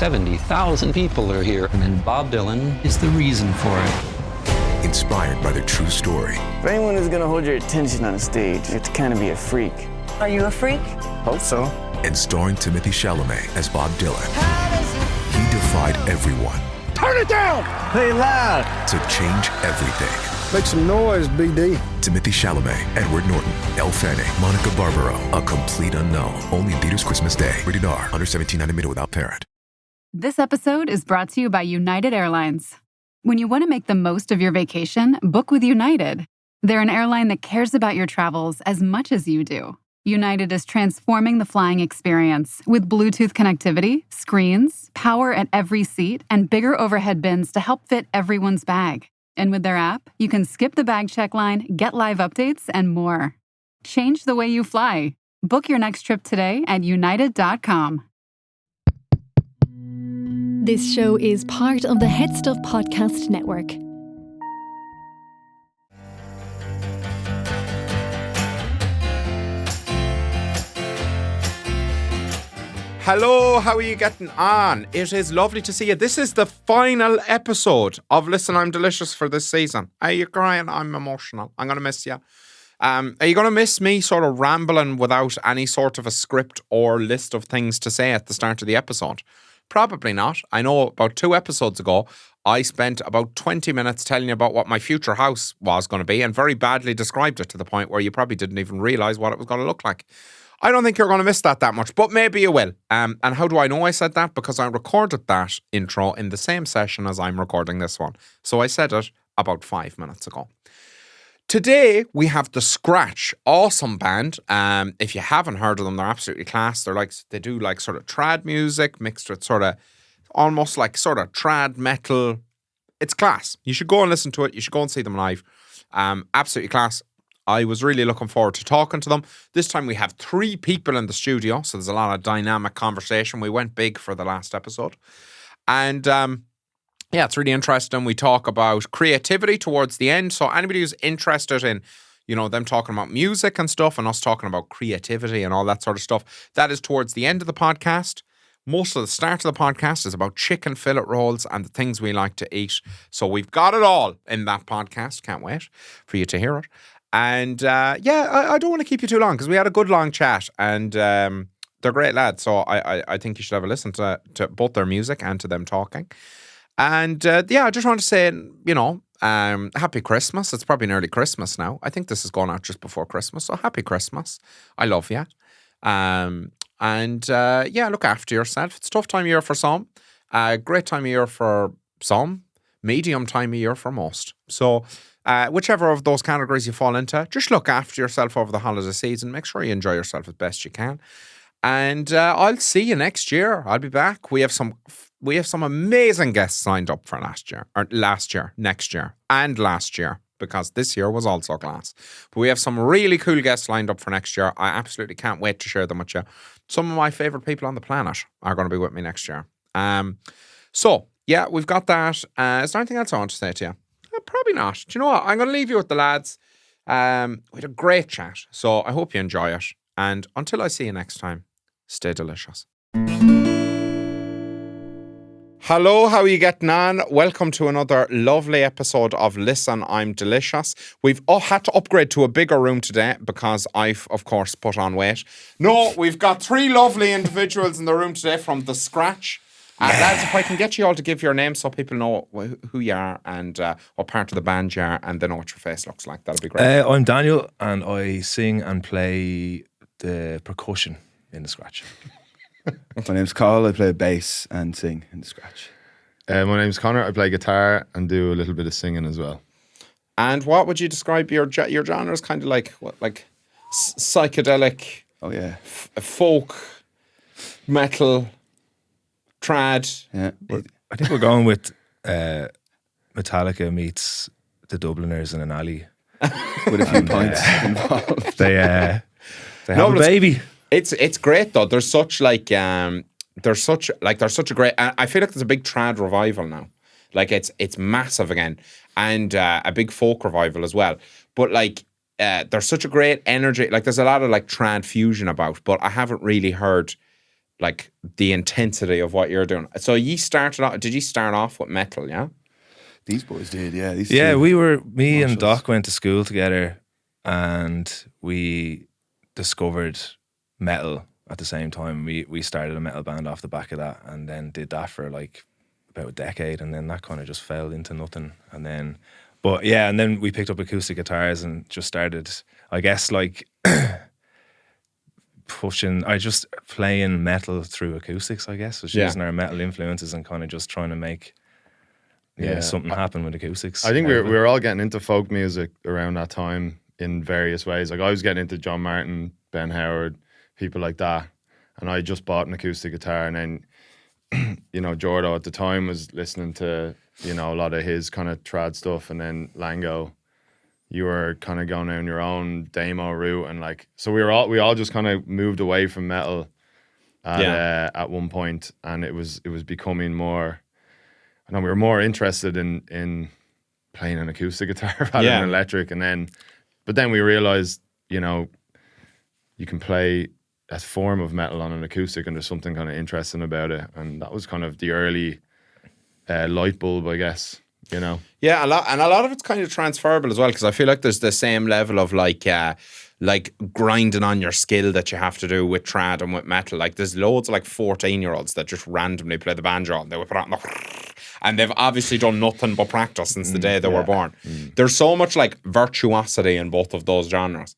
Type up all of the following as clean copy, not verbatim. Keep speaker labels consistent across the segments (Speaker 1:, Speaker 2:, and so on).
Speaker 1: 70,000 people are here, and then Bob Dylan is the reason for it.
Speaker 2: Inspired by their true story.
Speaker 3: For anyone who's gonna hold your attention on a stage, you have to kind of be a freak.
Speaker 4: Are you a freak?
Speaker 3: Hope so.
Speaker 2: And starring Timothée Chalamet as Bob Dylan. He defied everyone.
Speaker 5: Turn it down!
Speaker 3: Play loud!
Speaker 2: To change everything.
Speaker 5: Make some noise, BD.
Speaker 2: Timothée Chalamet, Edward Norton, Elle Fanning, Monica Barbaro. A complete unknown. Only in theaters Christmas Day. Rated R. Under 17, not admitted without parent.
Speaker 6: This episode is brought to you by United Airlines. When you want to make the most of your vacation, book with United. They're an airline that cares about your travels as much as you do. United is transforming the flying experience with Bluetooth connectivity, screens, power at every seat, and bigger overhead bins to help fit everyone's bag. And with their app, you can skip the bag check line, get live updates, and more. Change the way you fly. Book your next trip today at united.com.
Speaker 7: This show is part of the HeadStuff podcast network.
Speaker 8: Hello, how are you getting on? It is lovely to see you. This is the final episode of Listen, I'm Delicious for this season. Are you crying? I'm emotional. I'm going to miss you. Are you going to miss me sort of rambling without any sort of a script or list of things to say at the start of the episode? Probably not. I know about 2 episodes ago, I spent about 20 minutes telling you about what my future house was going to be and very badly described it to the point where you probably didn't even realise what it was going to look like. I don't think you're going to miss that much, but maybe you will. And how do I know I said that? Because I recorded that intro in the same session as I'm recording this one. So I said it about 5 minutes ago. Today, we have The Scratch, awesome band. If you haven't heard of them, they're absolutely class. They do like sort of trad music mixed with sort of almost like sort of trad metal. It's class. You should go and listen to it. You should go and see them live. Absolutely class. I was really looking forward to talking to them. This time we have 3 people in the studio, so there's a lot of dynamic conversation. We went big for the last episode. And yeah, it's really interesting. We talk about creativity towards the end. So anybody who's interested in, you know, them talking about music and stuff and us talking about creativity and all that sort of stuff, that is towards the end of the podcast. Most of the start of the podcast is about chicken fillet rolls and the things we like to eat. So we've got it all in that podcast. Can't wait for you to hear it. And I don't want to keep you too long because we had a good long chat and they're great lads. So I think you should have a listen to both their music and to them talking. And I just want to say, you know, happy Christmas. It's probably nearly Christmas now. I think this is going out just before Christmas. So happy Christmas. I love you. Look after yourself. It's a tough time of year for some. Great time of year for some. Medium time of year for most. So whichever of those categories you fall into, just look after yourself over the holiday season. Make sure you enjoy yourself as best you can. And I'll see you next year. I'll be back. We have some amazing guests lined up for next year, and last year, because this year was also class. But we have some really cool guests lined up for next year. I absolutely can't wait to share them with you. Some of my favourite people on the planet are going to be with me next year. So, yeah, we've got that. Is there anything else I want to say to you? Probably not. Do you know what? I'm going to leave you with the lads. We had a great chat. So I hope you enjoy it. And until I see you next time, stay delicious. Hello, how are you getting on? Welcome to another lovely episode of Listen, I'm Delicious. We've had to upgrade to a bigger room today because I've, of course, put on weight. No, we've got 3 lovely individuals in the room today from The Scratch. Lads, if I can get you all to give your name so people know who you are and what part of the band you are and they know what your face looks like, that'd be great.
Speaker 9: I'm Daniel and I sing and play the percussion in The Scratch.
Speaker 10: My name's Carl, I play bass and sing in The Scratch.
Speaker 11: My name's Conor, I play guitar and do a little bit of singing as well.
Speaker 8: And what would you describe your genre as? Kind of like psychedelic?
Speaker 10: Oh yeah.
Speaker 8: Folk, metal, trad.
Speaker 10: Yeah.
Speaker 9: I think we're going with Metallica meets the Dubliners in an alley.
Speaker 10: With a few points involved.
Speaker 9: They have a baby.
Speaker 8: It's great though. There's such a great. I feel like there's a big trad revival now. Like it's massive again, and a big folk revival as well. But like there's such a great energy. Like there's a lot of like trad fusion about, but I haven't really heard like the intensity of what you're doing. So did you start off with metal, yeah?
Speaker 10: These boys did, yeah.
Speaker 9: Yeah, me and Doc went to school together and we discovered metal at the same time. We started a metal band off the back of that and then did that for like about a decade, and then that kind of just fell into nothing. And then we picked up acoustic guitars and just started, I guess, like just playing metal through acoustics, I guess. Was using our metal influences and kind of just trying to make something happen with acoustics.
Speaker 11: I think we were all getting into folk music around that time in various ways. Like I was getting into John Martin, Ben Howard, people like that. And I just bought an acoustic guitar, and then Jordo at the time was listening to, a lot of his kind of trad stuff, and then Lango, you were kind of going down your own demo route, and like, so we all just kind of moved away from metal at one point, and it was becoming more, we were more interested in playing an acoustic guitar rather than electric, but then we realized, you can play a form of metal on an acoustic, and there's something kind of interesting about it, and that was kind of the early light bulb, I guess.
Speaker 8: Yeah, a lot of it's kind of transferable as well, because I feel like there's the same level of like grinding on your skill that you have to do with trad and with metal. Like there's loads of like 14-year-olds that just randomly play the banjo and they whip it out and they've obviously done nothing but practice since the day they were born. There's so much like virtuosity in both of those genres.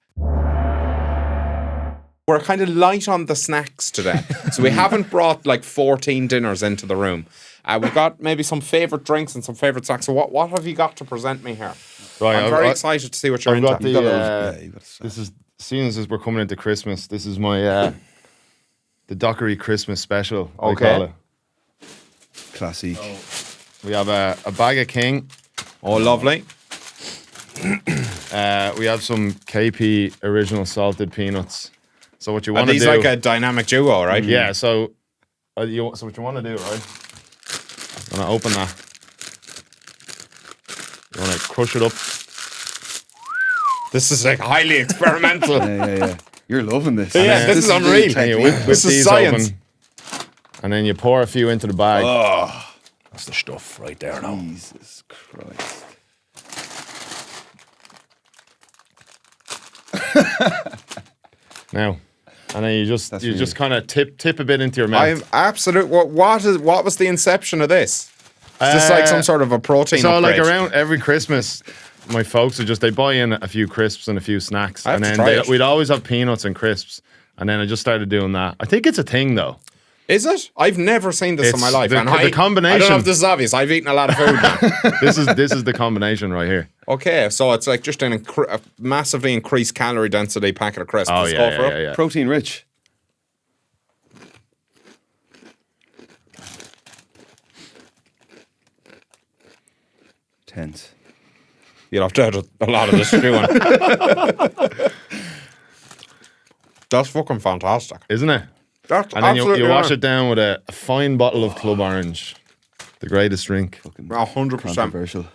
Speaker 8: We're kind of light on the snacks today. So we haven't brought like 14 dinners into the room. We've got maybe some favourite drinks and some favourite snacks. So what have you got to present me here?
Speaker 11: Right,
Speaker 8: I'm very excited to see what you're into.
Speaker 11: This is, seeing as we're coming into Christmas, this is my the Dockery Christmas special.
Speaker 8: Okay.
Speaker 11: I call it.
Speaker 10: Classy.
Speaker 11: We have a bag of King.
Speaker 8: Oh, lovely.
Speaker 11: We have some KP original salted peanuts. So what you want to do?
Speaker 8: These like a dynamic duo, right?
Speaker 11: Yeah. So, so what you want to do, right? You want to open that. You want to crush it up.
Speaker 8: This is like highly experimental.
Speaker 10: Yeah. You're loving this.
Speaker 8: Yeah, this is unreal.
Speaker 11: And you whip
Speaker 8: This is
Speaker 11: these
Speaker 8: science.
Speaker 11: open, and then you pour a few into the bag.
Speaker 9: Oh, that's the stuff right there now.
Speaker 10: Jesus Christ.
Speaker 11: Now, and then you just kind of tip a bit into your mouth.
Speaker 8: I'm absolute. What was the inception of this? Is this like some sort of a protein
Speaker 11: So
Speaker 8: upgrade?
Speaker 11: like around every Christmas, my folks would they buy in a few crisps and a few snacks,
Speaker 8: I have
Speaker 11: and
Speaker 8: to
Speaker 11: then
Speaker 8: try it.
Speaker 11: we'd always have peanuts and crisps, and then I just started doing that. I think it's a thing though.
Speaker 8: Is it? I've never seen this in my life.
Speaker 11: The
Speaker 8: I
Speaker 11: combination.
Speaker 8: don't know if this is obvious. I've eaten a lot of food now.
Speaker 11: This is the combination right here.
Speaker 8: Okay, so it's like just a massively increased calorie density packet of crisps.
Speaker 11: Oh
Speaker 8: Let's go for it.
Speaker 11: yeah.
Speaker 10: Protein rich. Tense.
Speaker 8: You'll have to add a lot of this chewing. That's fucking fantastic.
Speaker 11: Isn't it?
Speaker 8: That's
Speaker 11: And then
Speaker 8: absolutely
Speaker 11: you wash
Speaker 8: right.
Speaker 11: it down with a fine bottle of Club Orange, the greatest drink.
Speaker 8: 100%.
Speaker 10: Controversial.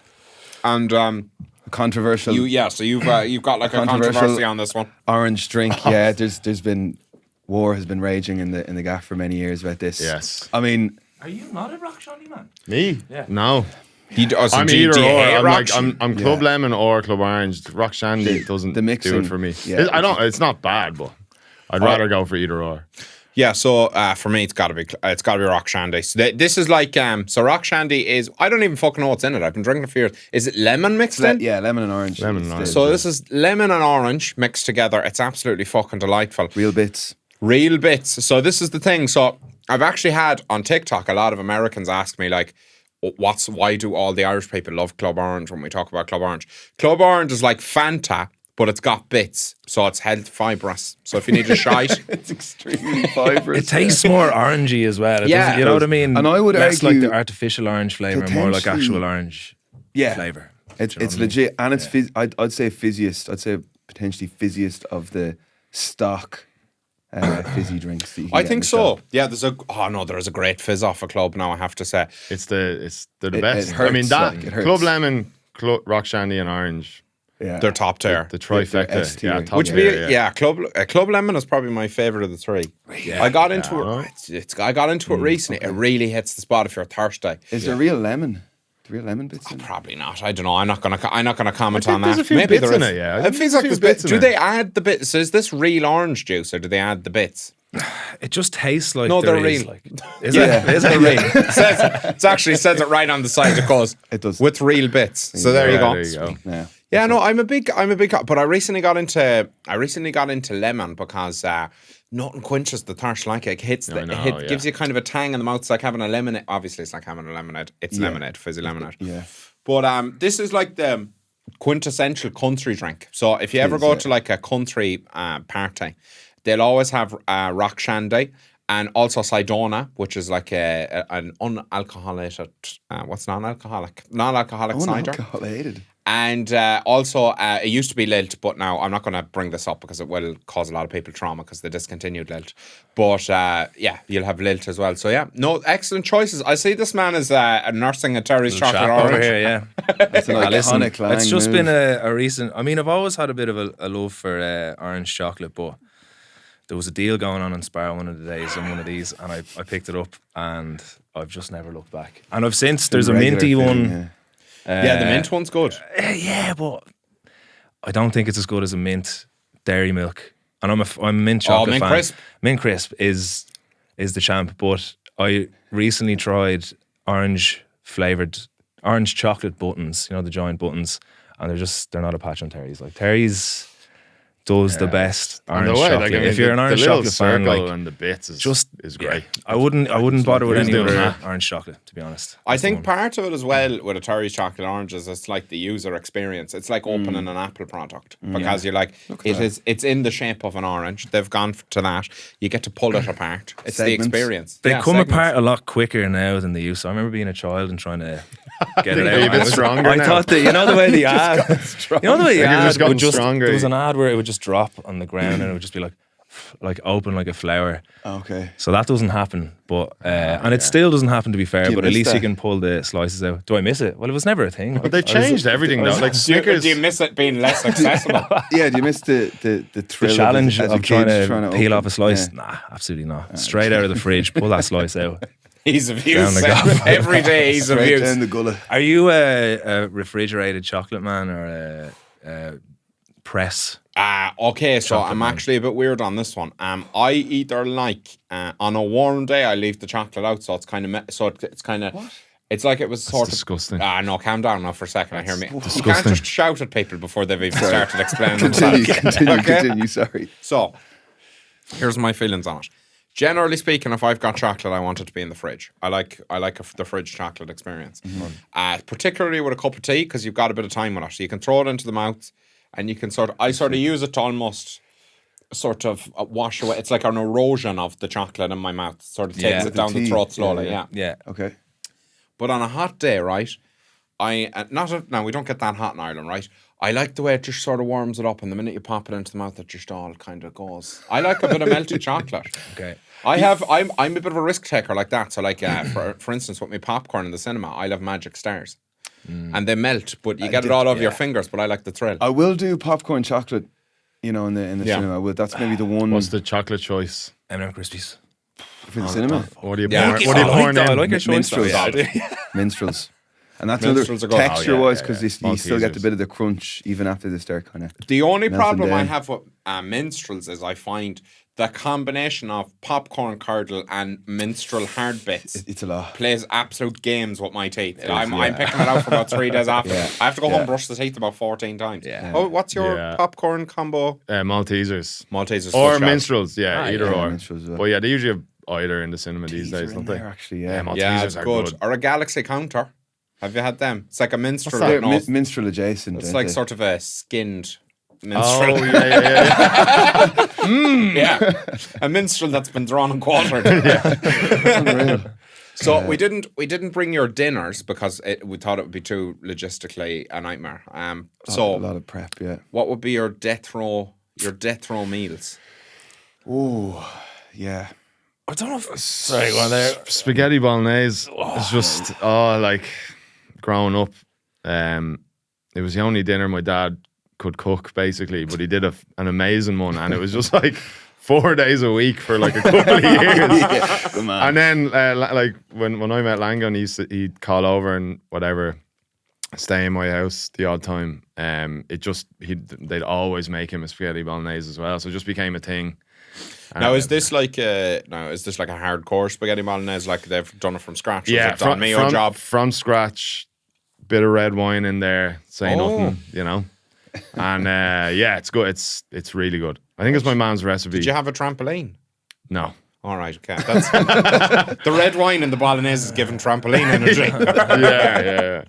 Speaker 8: And
Speaker 10: Controversial.
Speaker 8: so you've got like a controversy on this one.
Speaker 10: Orange drink. Yeah, there's been war has been raging in the gaff for many years about this.
Speaker 11: Yes.
Speaker 10: I mean,
Speaker 9: Are you not a rock shandy man?
Speaker 11: Me?
Speaker 9: Yeah.
Speaker 11: No.
Speaker 8: I'm
Speaker 11: I'm either or.
Speaker 8: I'm
Speaker 11: like I'm Club Lemon or Club Orange. Rock Shandy doesn't
Speaker 10: the mixing,
Speaker 11: do it for me.
Speaker 10: yeah.
Speaker 11: It's not bad, but I'd rather go for either or.
Speaker 8: Yeah, so for me, it's got to be rock shandy. So this is like so rock shandy is I don't even fucking know what's in it. I've been drinking it for years. Is it lemon mixed in?
Speaker 10: yeah, lemon and orange.
Speaker 11: Lemon and orange.
Speaker 8: So this is lemon and orange mixed together. It's absolutely fucking delightful.
Speaker 10: Real bits.
Speaker 8: Real bits. So this is the thing. So I've actually had on TikTok a lot of Americans ask me like, why do all the Irish people love Club Orange when we talk about Club Orange? Club Orange is like Fanta, but it's got bits, so it's health fibrous. So if you need a shite,
Speaker 10: It's extremely fibrous.
Speaker 9: It tastes more orangey as well. It
Speaker 8: Yeah.
Speaker 9: doesn't- you know what I mean?
Speaker 10: And I would
Speaker 9: less
Speaker 10: argue
Speaker 9: like the artificial orange flavour, more like
Speaker 10: potentially-
Speaker 9: actual orange
Speaker 10: yeah.
Speaker 9: flavour.
Speaker 10: It's
Speaker 9: Do you know what I mean?
Speaker 10: legit, and it's I'd say fizziest. I'd say potentially fizziest of the stock fizzy drinks. That you can
Speaker 8: I
Speaker 10: get in
Speaker 8: think
Speaker 10: the
Speaker 8: so.
Speaker 10: shop.
Speaker 8: Yeah, there's a great fizz off a club now. I have to say,
Speaker 11: They're the
Speaker 10: It
Speaker 11: best.
Speaker 10: hurts,
Speaker 11: I mean that
Speaker 10: like, it hurts.
Speaker 11: Club Lemon, Rock Shandy, and Orange.
Speaker 10: Yeah.
Speaker 8: They're top tier.
Speaker 11: The trifecta.
Speaker 10: S tier.
Speaker 11: Yeah, top
Speaker 8: Which
Speaker 11: tier,
Speaker 8: be Club Lemon is probably my favorite of the three.
Speaker 11: Yeah.
Speaker 8: I got into it. I got into it recently.
Speaker 10: okay.
Speaker 8: It really hits the spot if you're thirsty.
Speaker 10: Is there real lemon? The real lemon bits in it?
Speaker 8: Probably not. I don't know. I'm not gonna comment
Speaker 11: I
Speaker 8: on
Speaker 11: think there's
Speaker 8: that.
Speaker 11: a few
Speaker 8: Maybe
Speaker 11: bits
Speaker 8: there
Speaker 11: in
Speaker 8: is.
Speaker 11: it, yeah. I
Speaker 8: It
Speaker 11: think
Speaker 8: feels
Speaker 11: there's
Speaker 8: like
Speaker 11: a few
Speaker 8: there's
Speaker 11: bits
Speaker 8: bits.
Speaker 11: in
Speaker 8: Do
Speaker 11: it.
Speaker 8: they add the bits? So is this real orange juice or do they add the bits?
Speaker 9: It just tastes like
Speaker 8: No,
Speaker 9: there
Speaker 8: they're
Speaker 9: is,
Speaker 8: real.
Speaker 9: like, is it? Is it real?
Speaker 8: It actually says it right on the side. It goes.
Speaker 10: It does.
Speaker 8: With real bits. So there you go.
Speaker 11: There you go.
Speaker 10: Yeah.
Speaker 8: Yeah, no, I'm a big, but I recently got into lemon because nothing quenches the thirst like it. It gives you kind of a tang in the mouth. It's like having a lemonade. Obviously, it's like having a lemonade. It's lemonade, fizzy lemonade.
Speaker 10: Yeah.
Speaker 8: But this is like the quintessential country drink. So if you ever go to like a country party, they'll always have rock shandy and also Sidona, which is like an unalcoholated, what's non-alcoholic cider.
Speaker 10: Unalcoholated.
Speaker 8: And also, it used to be Lilt, but now I'm not going to bring this up because it will cause a lot of people trauma because they discontinued Lilt. But you'll have Lilt as well. So no, excellent choices. I see this man is nursing a Terry's chocolate
Speaker 9: Over
Speaker 8: orange.
Speaker 9: here, yeah.
Speaker 10: It's an iconic line.
Speaker 9: It's just
Speaker 10: move.
Speaker 9: been a recent. I mean, I've always had a bit of a love for orange chocolate, but there was a deal going on in Sparrow one of the days on one of these, and I picked it up, and I've just never looked back. And I've since there's a minty one.
Speaker 8: Yeah, the mint one's good.
Speaker 9: Yeah, but I don't think it's as good as a mint dairy milk. And I'm a mint chocolate
Speaker 8: Mint
Speaker 9: fan.
Speaker 8: Crisp.
Speaker 9: Mint Crisp is the champ. But I recently tried orange flavoured orange chocolate buttons. You know, the giant buttons, and they're not a patch on Terry's. Like Terry's does the best orange chocolate.
Speaker 11: Like, I mean,
Speaker 9: if you're an orange
Speaker 11: the little
Speaker 9: chocolate fan,
Speaker 11: circle
Speaker 9: like
Speaker 11: and the bits is great.
Speaker 9: I wouldn't bother with
Speaker 11: Who's
Speaker 9: any
Speaker 11: doing
Speaker 9: other
Speaker 11: that?
Speaker 9: orange chocolate, to be honest.
Speaker 8: I
Speaker 9: That's the
Speaker 8: think
Speaker 9: one.
Speaker 8: part of it as well with a Terry's chocolate orange is it's like the user experience. It's like opening an Apple product because you're like, it's in the shape of an orange. They've gone to that. You get to pull it apart. It's
Speaker 10: Segments.
Speaker 8: the experience.
Speaker 9: They
Speaker 8: Yeah,
Speaker 9: come
Speaker 8: segments.
Speaker 9: apart a lot quicker now than they used to. I remember being a child and trying to get it
Speaker 11: They're
Speaker 9: out.
Speaker 11: a bit stronger
Speaker 9: I
Speaker 11: now.
Speaker 9: thought that, you know the way the ad, you know the way the
Speaker 11: They've
Speaker 9: ad
Speaker 11: just gotten
Speaker 9: would just,
Speaker 11: stronger.
Speaker 9: there was an ad where it would just drop on the ground and it would just be like open like a flower.
Speaker 10: Okay.
Speaker 9: So that doesn't happen, but and it still doesn't happen, to be fair.
Speaker 10: Do you
Speaker 9: But at
Speaker 10: miss
Speaker 9: least you
Speaker 10: that?
Speaker 9: can pull the slices out. Do I miss it? Well, it was never a thing.
Speaker 11: But they changed everything though. Like Snickers.
Speaker 8: Do you miss it being less accessible?
Speaker 10: Yeah, do you miss the thrill
Speaker 9: The challenge
Speaker 10: as a
Speaker 9: of
Speaker 10: kid
Speaker 9: trying to peel
Speaker 10: open?
Speaker 9: off a slice?
Speaker 10: Yeah.
Speaker 9: Nah, absolutely not. Straight out of the fridge, pull that slice out.
Speaker 8: Ease of
Speaker 9: Down
Speaker 8: use.
Speaker 9: the gullet.
Speaker 8: Every day, ease of
Speaker 10: Straight
Speaker 8: use.
Speaker 10: down the gullet.
Speaker 9: Are you a refrigerated chocolate man or a press?
Speaker 8: Okay, so
Speaker 9: Chocolate
Speaker 8: I'm
Speaker 9: man.
Speaker 8: actually a bit weird on this one. I either like on a warm day I leave the chocolate out, so it's kind of it's like it was sort of
Speaker 11: disgusting.
Speaker 8: No, calm down now for a second. I hear me. You can't
Speaker 11: disgusting.
Speaker 8: just shout at people before they've even started explaining
Speaker 10: Continue,
Speaker 8: themselves.
Speaker 10: continue. Sorry.
Speaker 8: So, here's my feelings on it. Generally speaking, if I've got chocolate, I want it to be in the fridge. I like the fridge chocolate experience, particularly with a cup of tea because you've got a bit of time with it. So you can throw it into the mouth, and you can sort of use it to almost sort of wash away. It's like an erosion of the chocolate in my mouth. Sort of takes it down the
Speaker 10: tea.
Speaker 8: throat slowly. Yeah.
Speaker 10: Okay.
Speaker 8: But on a hot day, right? Now we don't get that hot in Ireland, right? I like the way it just sort of warms it up, and the minute you pop it into the mouth, it just all kind of goes. I like a bit of melted chocolate.
Speaker 9: Okay.
Speaker 8: I'm a bit of a risk taker like that. So like for instance, with my popcorn in the cinema, I love Magic Stars, and they melt, but you get it all over your fingers. But I like the thrill.
Speaker 10: I will do popcorn chocolate, in the cinema. I will. That's maybe the one
Speaker 11: What's the chocolate choice?
Speaker 9: M&M Crispies.
Speaker 10: for the cinema.
Speaker 11: What are you
Speaker 8: Yeah.
Speaker 11: pouring? What are you pouring in?
Speaker 9: I like your choice.
Speaker 10: Minstrels.
Speaker 9: Yeah.
Speaker 10: Minstrels. And that's
Speaker 8: Minstrels are
Speaker 10: another
Speaker 8: good.
Speaker 10: texture-wise because you still
Speaker 11: Maltesers.
Speaker 10: get the bit of the crunch even after they start kind of.
Speaker 8: The only
Speaker 10: Melting
Speaker 8: problem I
Speaker 10: down.
Speaker 8: have with minstrels is I find the combination of popcorn kernel and minstrel hard bits
Speaker 10: It's a lot.
Speaker 8: plays absolute games with my teeth. I'm picking it out for about 3 days after. I have to go home and brush the teeth about 14 times.
Speaker 9: Yeah.
Speaker 8: Oh, what's your
Speaker 11: Yeah.
Speaker 8: popcorn combo?
Speaker 11: Maltesers.
Speaker 8: Maltesers.
Speaker 11: Or
Speaker 8: so sharp.
Speaker 11: minstrels, either
Speaker 10: yeah,
Speaker 11: or.
Speaker 10: minstrels as well.
Speaker 11: But yeah, they usually have either in the cinema these days,
Speaker 10: Teaser in
Speaker 11: don't they?
Speaker 10: there, actually, yeah.
Speaker 11: Maltesers
Speaker 8: Yeah, it's
Speaker 11: are
Speaker 8: good. Or a Galaxy counter. Have you had them? It's like a minstrel.
Speaker 10: They're
Speaker 8: that knows-
Speaker 10: minstrel adjacent.
Speaker 8: It's
Speaker 10: aren't
Speaker 8: like
Speaker 10: they?
Speaker 8: sort of a skinned
Speaker 11: Oh,
Speaker 8: minstrel.
Speaker 11: yeah.
Speaker 8: Yeah, a minstrel that's been drawn and quartered.
Speaker 10: Unreal.
Speaker 8: So we didn't bring your dinners because we thought it would be too logistically a nightmare.
Speaker 10: A
Speaker 8: So
Speaker 10: lot of prep, yeah.
Speaker 8: what would be your death row meals?
Speaker 10: Oh, yeah.
Speaker 9: I don't know if... Sorry, go on there.
Speaker 11: Spaghetti bolognese is just, like, growing up, it was the only dinner my dad could cook basically, but he did an amazing one, and it was just like 4 days a week for like a couple of years.
Speaker 10: Good man.
Speaker 11: And then like when I met Langan, he'd call over and whatever, stay in my house the odd time. They'd always make him a spaghetti bolognese as well, so it just became a thing.
Speaker 8: Now is this like a hardcore spaghetti bolognese? Like they've done it from scratch?
Speaker 11: Yeah,
Speaker 8: job
Speaker 11: from scratch. Bit of red wine in there, say nothing, you know. And yeah, it's good. It's really good. I think it's my mom's recipe.
Speaker 8: Did you have a trampoline?
Speaker 11: No.
Speaker 8: All right, okay. That's the red wine in the bolognese is giving trampoline energy.
Speaker 11: yeah.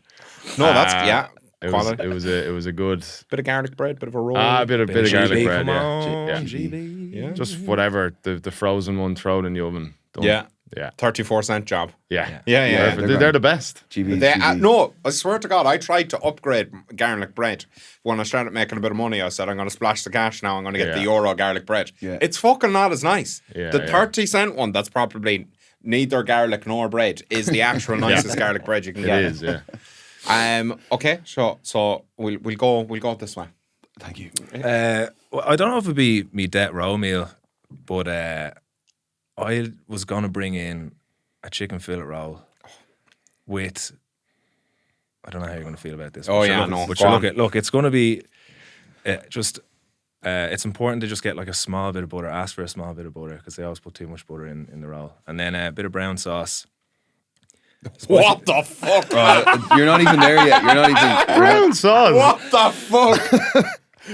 Speaker 8: No, that's
Speaker 11: It was a good
Speaker 8: bit of garlic bread, bit of a roll.
Speaker 11: a bit of garlic
Speaker 9: GB,
Speaker 11: bread.
Speaker 9: come
Speaker 11: Yeah.
Speaker 9: on,
Speaker 11: Yeah.
Speaker 9: GB.
Speaker 8: Yeah.
Speaker 11: Just whatever the frozen one, throw it in the oven. Done.
Speaker 8: Yeah.
Speaker 11: Yeah.
Speaker 8: 34-cent job.
Speaker 11: Yeah.
Speaker 8: Yeah.
Speaker 11: They're the best.
Speaker 10: GB.
Speaker 8: No, I swear to God, I tried to upgrade garlic bread. When I started making a bit of money, I said, I'm going to splash the cash now. I'm going to get the Euro garlic bread.
Speaker 10: Yeah.
Speaker 8: It's fucking not as nice.
Speaker 11: Yeah,
Speaker 8: The 30-cent one, that's probably neither garlic nor bread, is the actual nicest garlic bread you can get.
Speaker 11: It is, yeah.
Speaker 8: Okay, so we'll go this way.
Speaker 10: Thank you.
Speaker 9: Well, I don't know if it'd be me debt row meal, but I was gonna bring in a chicken fillet roll with. I don't know how you're gonna feel about this.
Speaker 8: Oh,
Speaker 9: but
Speaker 8: yeah,
Speaker 9: look,
Speaker 8: no,
Speaker 9: But
Speaker 8: go on.
Speaker 9: look, it's gonna be just. It's important to just get like a small bit of butter. Ask for a small bit of butter because they always put too much butter in the roll, and then a bit of brown sauce.
Speaker 8: What the fuck?
Speaker 10: You're not even there yet. You're not even.
Speaker 11: Brown sauce.
Speaker 8: What the fuck?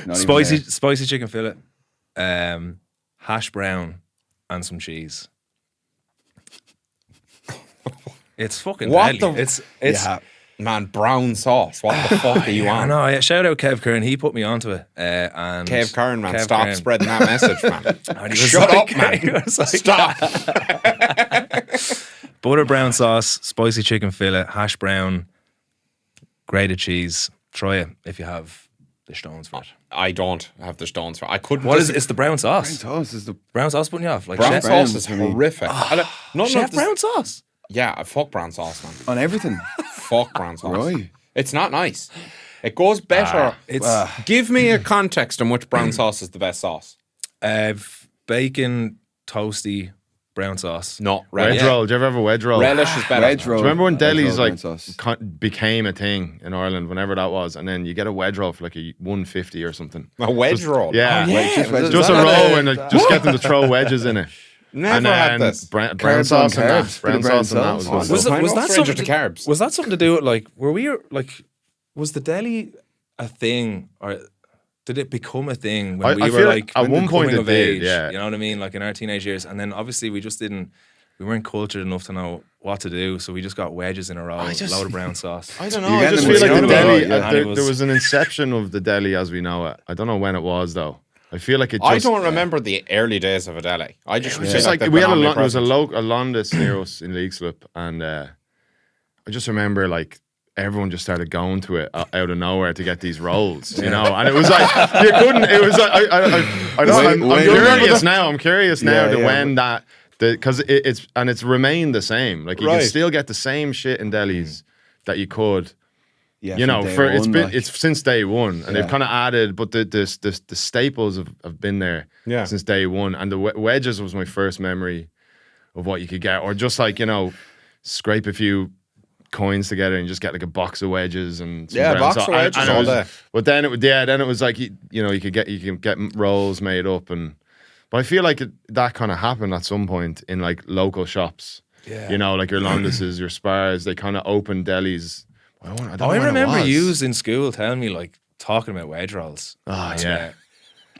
Speaker 10: Not even there.
Speaker 9: Spicy chicken fillet, hash brown, and some cheese. It's fucking
Speaker 8: What
Speaker 9: deadly.
Speaker 8: the-
Speaker 9: It's
Speaker 8: Man, brown sauce. What the fuck are you
Speaker 9: I
Speaker 8: on?
Speaker 9: know. Yeah, shout out Kev Curran. He put me onto it. And
Speaker 8: Cave Kern, man.
Speaker 9: Kev
Speaker 8: Stop
Speaker 9: Curran.
Speaker 8: spreading that message, man.
Speaker 9: And he was
Speaker 8: Shut
Speaker 9: like-
Speaker 8: up, man.
Speaker 9: he was like-
Speaker 8: Stop.
Speaker 9: Butter brown sauce, spicy chicken fillet, hash brown, grated cheese. Try it if you have the stones for it.
Speaker 8: I don't have the stones for. I couldn't.
Speaker 9: What is it? It's the brown sauce.
Speaker 10: Sauce is the
Speaker 9: Brown sauce putting you off. Like
Speaker 8: Brown
Speaker 9: chef,
Speaker 8: sauce is
Speaker 10: for me.
Speaker 8: horrific.
Speaker 9: chef brown sauce.
Speaker 8: Yeah, I fuck brown sauce, man.
Speaker 10: on everything.
Speaker 8: Fuck brown sauce.
Speaker 10: Right.
Speaker 8: It's not nice. It goes better. Give me a context in which brown sauce is the best sauce.
Speaker 9: Bacon, toasty, brown sauce.
Speaker 8: No,
Speaker 11: Wedge
Speaker 8: relish.
Speaker 11: roll. Did you ever have a wedge roll?
Speaker 8: Relish is better.
Speaker 10: Wedge roll.
Speaker 11: Do you remember when
Speaker 10: Wedge roll,
Speaker 11: delis
Speaker 10: brown
Speaker 11: like
Speaker 10: sauce.
Speaker 11: became a thing in Ireland, whenever that was, and then you get a wedge roll for like a 150 or something.
Speaker 8: A wedge roll.
Speaker 11: Yeah,
Speaker 10: Just wedges.
Speaker 11: just a
Speaker 10: Is that
Speaker 11: roll and just get them to throw wedges in it.
Speaker 8: Never
Speaker 11: And
Speaker 8: had
Speaker 11: then
Speaker 8: this.
Speaker 11: brown
Speaker 10: Carbs
Speaker 11: sauce
Speaker 10: on
Speaker 11: and
Speaker 10: carbs.
Speaker 11: that. Brown
Speaker 10: Bit of brown
Speaker 11: sauce and that was
Speaker 10: sauce.
Speaker 11: one.
Speaker 8: Was that
Speaker 9: something
Speaker 8: stranger to carbs?
Speaker 9: Was that something to do with like was the deli a thing or did it become a thing when
Speaker 11: I
Speaker 9: we
Speaker 11: feel
Speaker 9: were
Speaker 11: like
Speaker 9: like
Speaker 11: at one point
Speaker 9: coming
Speaker 11: it
Speaker 9: of
Speaker 11: did,
Speaker 9: age?
Speaker 11: yeah.
Speaker 9: You know what I mean? Like in our teenage years, and then obviously we weren't cultured enough to know what to do, so we just got wedges in a row, load of brown sauce.
Speaker 11: I don't know.
Speaker 10: You're
Speaker 11: I
Speaker 10: getting
Speaker 11: just
Speaker 10: them
Speaker 11: feel like the
Speaker 10: with
Speaker 11: deli.
Speaker 10: the yeah.
Speaker 11: There was an inception of the deli as we know it. I don't know when it was though. I feel like it. Just,
Speaker 8: I don't remember the early days of a deli. I just
Speaker 11: It's
Speaker 8: feel
Speaker 11: just like
Speaker 8: they've
Speaker 11: we
Speaker 8: been
Speaker 11: had there was a
Speaker 8: omnipresent.
Speaker 11: Londis near us in Leixlip, and I just remember like everyone just started going to it out of nowhere to get these rolls, you know. And it was like you couldn't. It was like I know. I'm curious now. I'm curious now to when that because it's remained the same. Like you can still get the same shit in delis that you could.
Speaker 10: Yeah,
Speaker 11: You know,
Speaker 10: from day
Speaker 11: for
Speaker 10: one, like.
Speaker 11: it's since day one, and they've kind of added, but the staples have been there since day one. And the wedges was my first memory of what you could get, or just like scrape a few coins together and just get like a box of wedges and some brown
Speaker 8: box
Speaker 11: sauce.
Speaker 8: of wedges
Speaker 11: And it
Speaker 8: all
Speaker 11: was-
Speaker 8: day.
Speaker 11: But then it was like you can get rolls made up, but I feel like that kind of happened at some point in like local shops.
Speaker 9: Yeah.
Speaker 11: You know, like your Londises, your Spars, they kind of opened delis. I don't know
Speaker 9: I
Speaker 11: when it
Speaker 9: remember
Speaker 11: was.
Speaker 9: yous in school telling me like talking about wedge rolls.
Speaker 11: Oh yeah.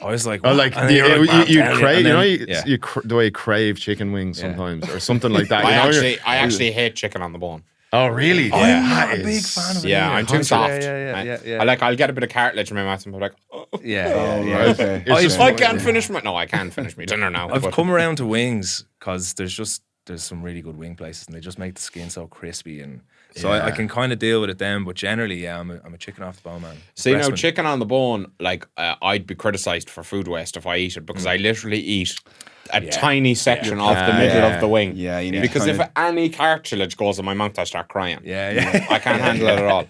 Speaker 9: I was like,
Speaker 11: Oh,
Speaker 9: what?
Speaker 11: like
Speaker 9: And then you're like,
Speaker 11: you
Speaker 9: "Wow,
Speaker 11: crave,
Speaker 9: and
Speaker 11: you
Speaker 9: then-
Speaker 11: know, the way you crave chicken wings sometimes, or something like that.
Speaker 8: I actually hate chicken on the bone.
Speaker 11: Oh really?
Speaker 9: I'm not a big fan of it.
Speaker 8: Yeah,
Speaker 9: either.
Speaker 8: I'm too soft.
Speaker 9: Yeah.
Speaker 8: I'll get a bit of cartilage in my mouth and be like, oh,
Speaker 9: Yeah.
Speaker 10: Okay.
Speaker 11: It's just
Speaker 8: I can't finish my. No, I can't finish my dinner now.
Speaker 9: I've
Speaker 8: but-
Speaker 9: come around to wings because there's some really good wing places and they just make the skin so crispy and so I can kind of deal with it then. But generally, yeah, I'm a chicken off the bone man.
Speaker 8: See now,
Speaker 9: Breastman.
Speaker 8: chicken on the bone, like I'd be criticised for food waste if I eat it because I literally eat a tiny section of the middle of the wing.
Speaker 10: Yeah, you need
Speaker 8: because
Speaker 10: to
Speaker 8: if any cartilage goes in my mouth, I start crying.
Speaker 9: Yeah.
Speaker 8: I can't handle it at all.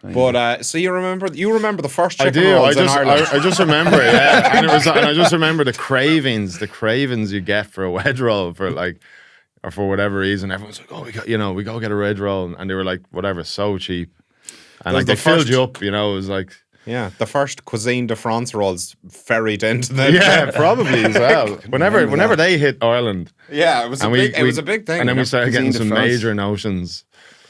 Speaker 8: But so you remember the first chicken
Speaker 11: I do.
Speaker 8: rolls in Ireland?
Speaker 11: I just remember it. Yeah, and I just remember the cravings you get for a wedge roll or for whatever reason. Everyone's like, oh, we go get a wedge roll, and they were like, whatever, so cheap, and like they filled you up. It was like.
Speaker 8: Yeah, the first cuisine de France rolls ferried into the
Speaker 11: probably as well. Whenever they hit Ireland,
Speaker 8: it was a big thing.
Speaker 11: And then we started getting some
Speaker 10: France.
Speaker 11: major notions.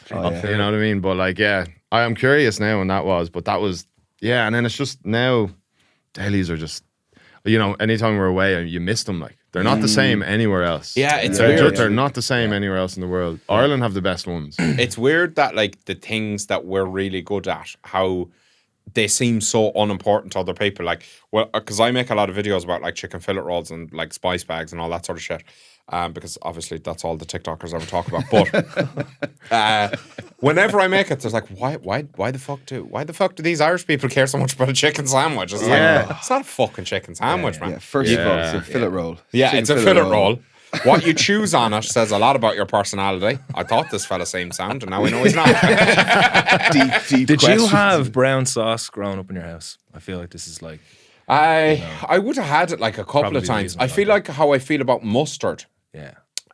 Speaker 11: You know what I mean? But I am curious now when that was. But that was and then it's just now, delis are just anytime we're away, you miss them. Like they're not the same anywhere else.
Speaker 8: Yeah, it's
Speaker 11: they're not the same anywhere else in the world. Ireland have the best ones.
Speaker 8: It's weird that like the things that we're really good at, how they seem so unimportant to other people. Like, well, because I make a lot of videos about like chicken fillet rolls and like spice bags and all that sort of shit. Because obviously that's all the TikTokers ever talk about. But whenever I make it, there's like, why the fuck do these Irish people care so much about a chicken sandwich? It's like, it's not a fucking chicken sandwich, man.
Speaker 10: Yeah, first of all, it's a fillet roll.
Speaker 8: Yeah, it's a fillet roll. What you choose on it says a lot about your personality. I thought this fella seemed sound, and now we know he's not.
Speaker 10: Deep
Speaker 9: Did
Speaker 10: questions.
Speaker 9: you have brown sauce growing up in your house? I feel like this is like...
Speaker 8: I would have had it like a couple of times. I feel like how I feel about mustard.
Speaker 9: Yeah.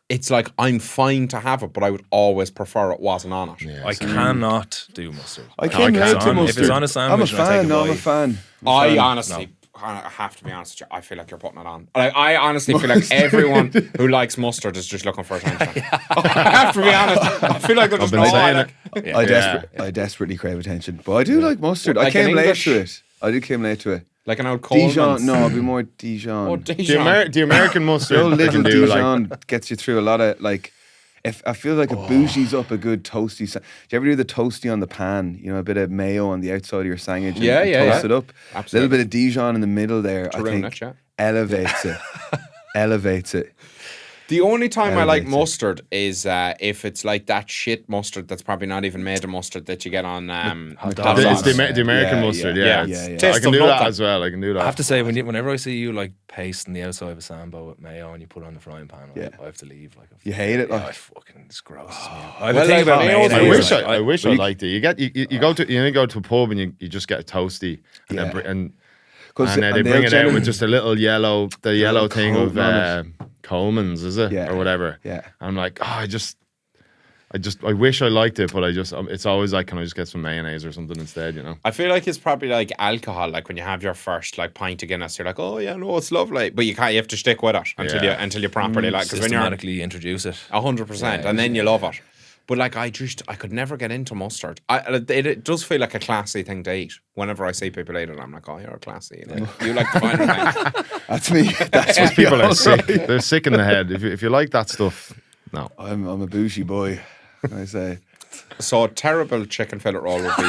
Speaker 8: It's like I'm fine to have it, but I would always prefer it wasn't on it.
Speaker 9: I cannot do mustard.
Speaker 10: I came late to mustard.
Speaker 9: If it's on a sandwich,
Speaker 10: I'm a fan.
Speaker 8: I honestly... I have to be honest with you, I feel like you're putting it on. I honestly feel like everyone who likes mustard is just looking for attention. I have to be honest. I feel like they're just
Speaker 10: I desperately crave attention, but I do like mustard.
Speaker 8: Like
Speaker 10: I came late to it. I did came late to it.
Speaker 8: Like an old Coleman's.
Speaker 10: Dijon, no, I'll be more Dijon.
Speaker 8: Oh, Dijon.
Speaker 11: The American mustard.
Speaker 10: The old little
Speaker 11: can do,
Speaker 10: Dijon gets you through a lot of like. If I feel like it bougies up a good toasty. Do you ever do the toasty on the pan? A bit of mayo on the outside of your sandwich. And toast it up.
Speaker 8: Absolutely.
Speaker 10: A little bit of Dijon in the middle there. I think elevates it. Elevates it.
Speaker 8: The only time I like mustard is if it's like that shit mustard that's probably not even made of mustard that you get on hot dogs.
Speaker 11: It's the American mustard, yeah. I can do that as well. I can do that.
Speaker 9: I have to say, whenever I see you like pasting the outside of a sambo with mayo and you put it on the frying pan, I have to leave. Like,
Speaker 10: you hate it?
Speaker 9: I fucking, it's gross. I have a thing about mayonnaise.
Speaker 11: I wish I liked it. You go to a pub and you just get a toasty and they bring it out with just a little yellow thing of Coleman's, is it? Or whatever.
Speaker 10: Yeah.
Speaker 11: I'm like, I wish I liked it, but it's always like, can I just get some mayonnaise or something instead, I
Speaker 8: feel like it's probably like alcohol, like when you have your first like pint of Guinness, you're like, oh yeah, no, it's lovely. But you have to stick with it until you properly like, because when you
Speaker 9: systematically introduce it.
Speaker 8: 100%, and then you love it. But like I could never get into mustard. It does feel like a classy thing to eat. Whenever I see people eat it, I'm like, oh, you're classy. You like the finer things.
Speaker 10: That's me. That's what
Speaker 11: people are sick. They're sick in the head. If you like that stuff, no.
Speaker 10: I'm a bougie boy, I say.
Speaker 8: So a terrible chicken fillet roll would be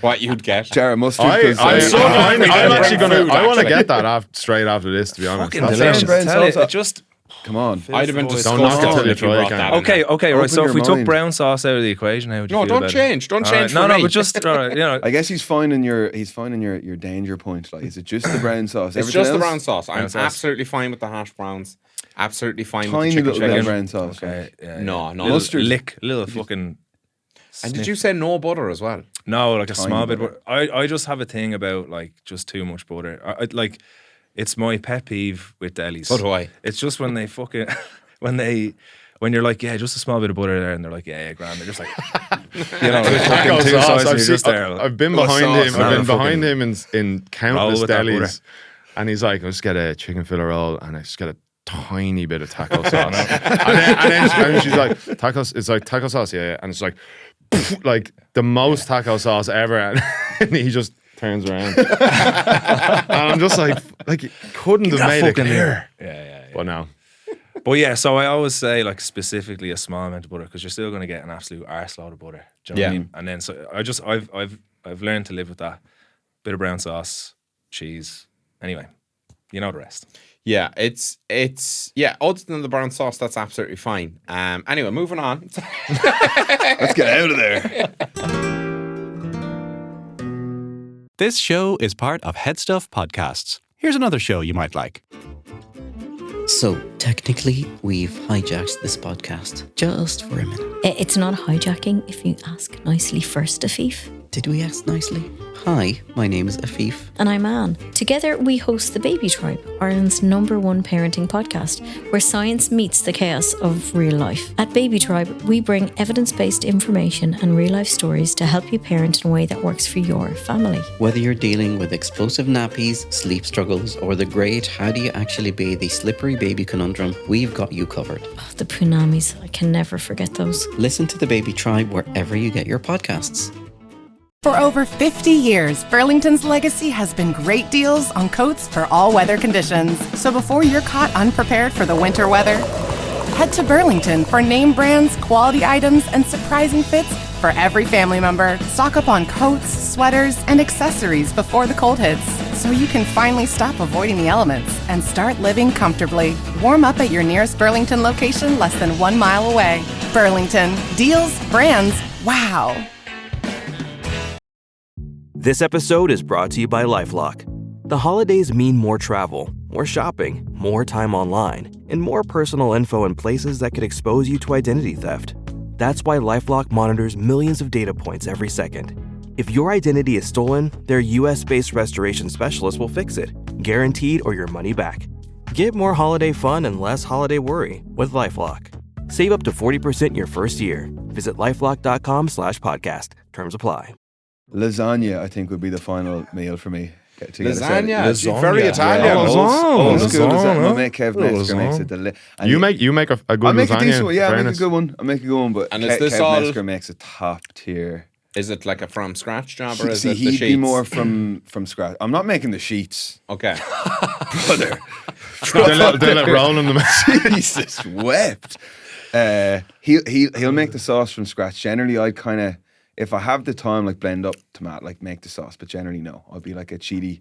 Speaker 8: what you'd get.
Speaker 10: Jared mustard.
Speaker 11: I'm actually gonna. I want to get that straight after this. To be honest,
Speaker 9: fucking delicious. Tell you, it just.
Speaker 10: Come on.
Speaker 8: I'd have been
Speaker 11: Don't knock it till you try again.
Speaker 9: Okay, right. So if we took brown sauce out of the equation, how would you feel
Speaker 8: don't
Speaker 9: about
Speaker 8: change.
Speaker 9: it?
Speaker 8: Don't change.
Speaker 9: No, but just all right,
Speaker 10: I guess he's finding your danger point. Like, is it just the brown sauce?
Speaker 8: It's just the brown sauce. I'm absolutely fine with the hash browns. Absolutely fine with the chicken
Speaker 10: little bit of
Speaker 8: chicken.
Speaker 10: brown sauce.
Speaker 9: Okay.
Speaker 8: No.
Speaker 9: Mustard. Little fucking.
Speaker 8: And did you say no butter as well?
Speaker 9: No, like a small bit. I just have a thing about like just too much butter. I like. It's my pet peeve with delis.
Speaker 8: So do I.
Speaker 9: It's just when they fucking when you're like, yeah, just a small bit of butter there, and they're like, yeah, grand. They're just like, fucking two sauces.
Speaker 11: I've been behind him. I've been behind him in countless delis, and he's like, I'll just get a chicken fillet roll, and I just get a tiny bit of taco sauce, and then she's like, tacos. It's like taco sauce, yeah, and it's like the most taco sauce ever, and he just turns around, and I'm just like couldn't have made it clear.
Speaker 9: Yeah.
Speaker 11: But no.
Speaker 9: But yeah, so I always say like specifically a small amount of butter because you're still going to get an absolute arseload of butter. Do you know what I mean? And then so I've learned to live with that. Bit of brown sauce, cheese. Anyway, you know the rest.
Speaker 8: Yeah, it's other than the brown sauce, that's absolutely fine. Anyway, moving on.
Speaker 10: Let's get out of there.
Speaker 4: This show is part of HeadStuff Podcasts. Here's another show you might like. So, technically, we've hijacked this podcast just for a minute.
Speaker 12: It's not hijacking if you ask nicely first, Afif.
Speaker 4: Did we ask nicely? Hi, my name is Afif.
Speaker 12: And I'm Anne. Together, we host The Baby Tribe, Ireland's #1 parenting podcast, where science meets the chaos of real life. At Baby Tribe, we bring evidence-based information and real-life stories to help you parent in a way that works for your family.
Speaker 4: Whether you're dealing with explosive nappies, sleep struggles, or the great how do you actually bathe the slippery baby conundrum, we've got you covered.
Speaker 12: Oh, the punamis, I can never forget those.
Speaker 4: Listen to The Baby Tribe wherever you get your podcasts.
Speaker 13: For over 50 years, Burlington's legacy has been great deals on coats for all weather conditions. So before you're caught unprepared for the winter weather, head to Burlington for name brands, quality items, and surprising fits for every family member. Stock up on coats, sweaters, and accessories before the cold hits, so you can finally stop avoiding the elements and start living comfortably. Warm up at your nearest Burlington location less than 1 mile away. Burlington. Deals, brands, wow.
Speaker 14: This episode is brought to you by LifeLock. The holidays mean more travel, more shopping, more time online, and more personal info in places that could expose you to identity theft. That's why LifeLock monitors millions of data points every second. If your identity is stolen, their US-based restoration specialist will fix it, guaranteed or your money back. Get more holiday fun and less holiday worry with LifeLock. Save up to 40% your first year. Visit lifelock.com/podcast. Terms apply.
Speaker 10: Lasagna, I think, would be the final meal for me.
Speaker 8: Lasagna, very Italian.
Speaker 10: Yeah, old school lasagna. My mate Kev Metzger makes it delicious.
Speaker 11: You make a good lasagna.
Speaker 10: I make a decent one. Yeah, I make a good one. But
Speaker 8: and is this all?
Speaker 10: Metzger makes it top tier.
Speaker 8: Is it like a from scratch job or is
Speaker 10: See,
Speaker 8: it the
Speaker 10: he'd
Speaker 8: sheets?
Speaker 10: be more from scratch. I'm not making the sheets.
Speaker 8: Okay.
Speaker 10: Brother.
Speaker 11: They're like rolling them.
Speaker 10: Jesus wept. He'll make the sauce from scratch. Generally, I'd kind of, if I have the time, like blend up tomato, like make the sauce. But generally, no. I'll be like a cheaty.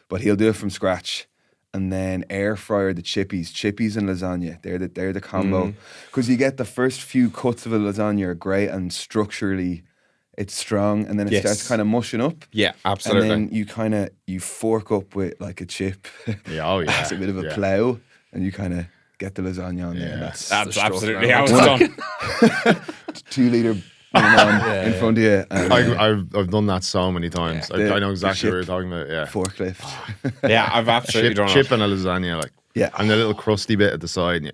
Speaker 10: But he'll do it from scratch. And then air fryer the chippies and lasagna. They're the combo. Because you get the first few cuts of a lasagna are great and structurally it's strong, and then it starts kind of mushing up.
Speaker 8: Yeah, absolutely.
Speaker 10: And then you fork up with like a chip.
Speaker 11: Yeah,
Speaker 10: It's a bit of a plow, and you kind of get the lasagna on there.
Speaker 8: That's absolutely how it's done.
Speaker 10: 2 liter in front of you. And,
Speaker 11: I've done that so many times. I know exactly what you're talking about. Yeah,
Speaker 10: forklift.
Speaker 8: Yeah, I've absolutely done
Speaker 11: chip and a lasagna, like and a little crusty bit at the side.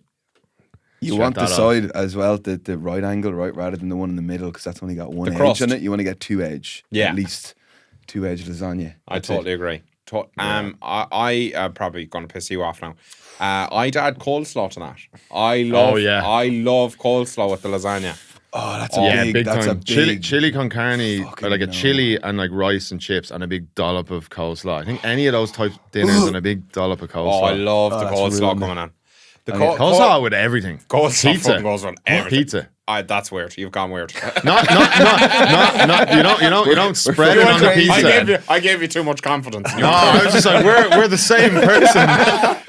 Speaker 10: You want the side as well, the right angle, right, rather than the one in the middle, because that's only got one edge on it. You want to get 2 edge, at least 2 edge lasagna.
Speaker 8: I totally agree. I probably going to piss you off now. I'd add coleslaw to that. I love coleslaw with the lasagna.
Speaker 10: Oh, that's a big
Speaker 11: chili con carne, or like a chili and like rice and chips and a big dollop of coleslaw. I think any of those types of dinners and a big dollop of coleslaw.
Speaker 8: Oh, I love the coleslaw coming on.
Speaker 11: The coleslaw with everything.
Speaker 8: Coleslaw
Speaker 11: pizza
Speaker 8: goes on everything.
Speaker 11: Pizza.
Speaker 8: That's weird. You've gone weird.
Speaker 11: not. You don't spread it on the pizza.
Speaker 8: I gave you too much confidence.
Speaker 11: No, I was just like, we're the same person.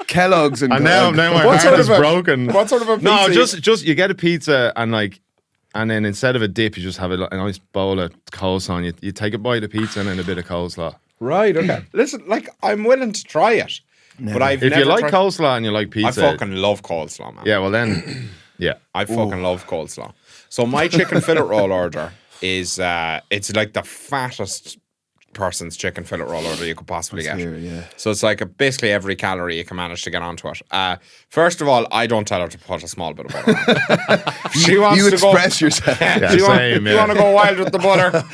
Speaker 10: Kellogg's and
Speaker 11: now my heart is broken.
Speaker 8: What sort of a pizza?
Speaker 11: No, just you get a pizza and then instead of a dip, you just have a nice bowl of coleslaw. And you take a bite of pizza and then a bit of coleslaw.
Speaker 8: Right. Okay. Listen, I'm willing to try it.
Speaker 10: Never.
Speaker 8: But
Speaker 11: if you like coleslaw and you like pizza,
Speaker 8: I fucking love coleslaw, man.
Speaker 11: Yeah, well then,
Speaker 8: I fucking love coleslaw. So my chicken fillet roll order is it's like the fattest person's chicken fillet roll order you could possibly get. So it's like basically every calorie you can manage to get onto it. First of all, I don't tell her to put a small bit of butter on. She wants to
Speaker 10: express yourself.
Speaker 8: You want to go wild with the butter.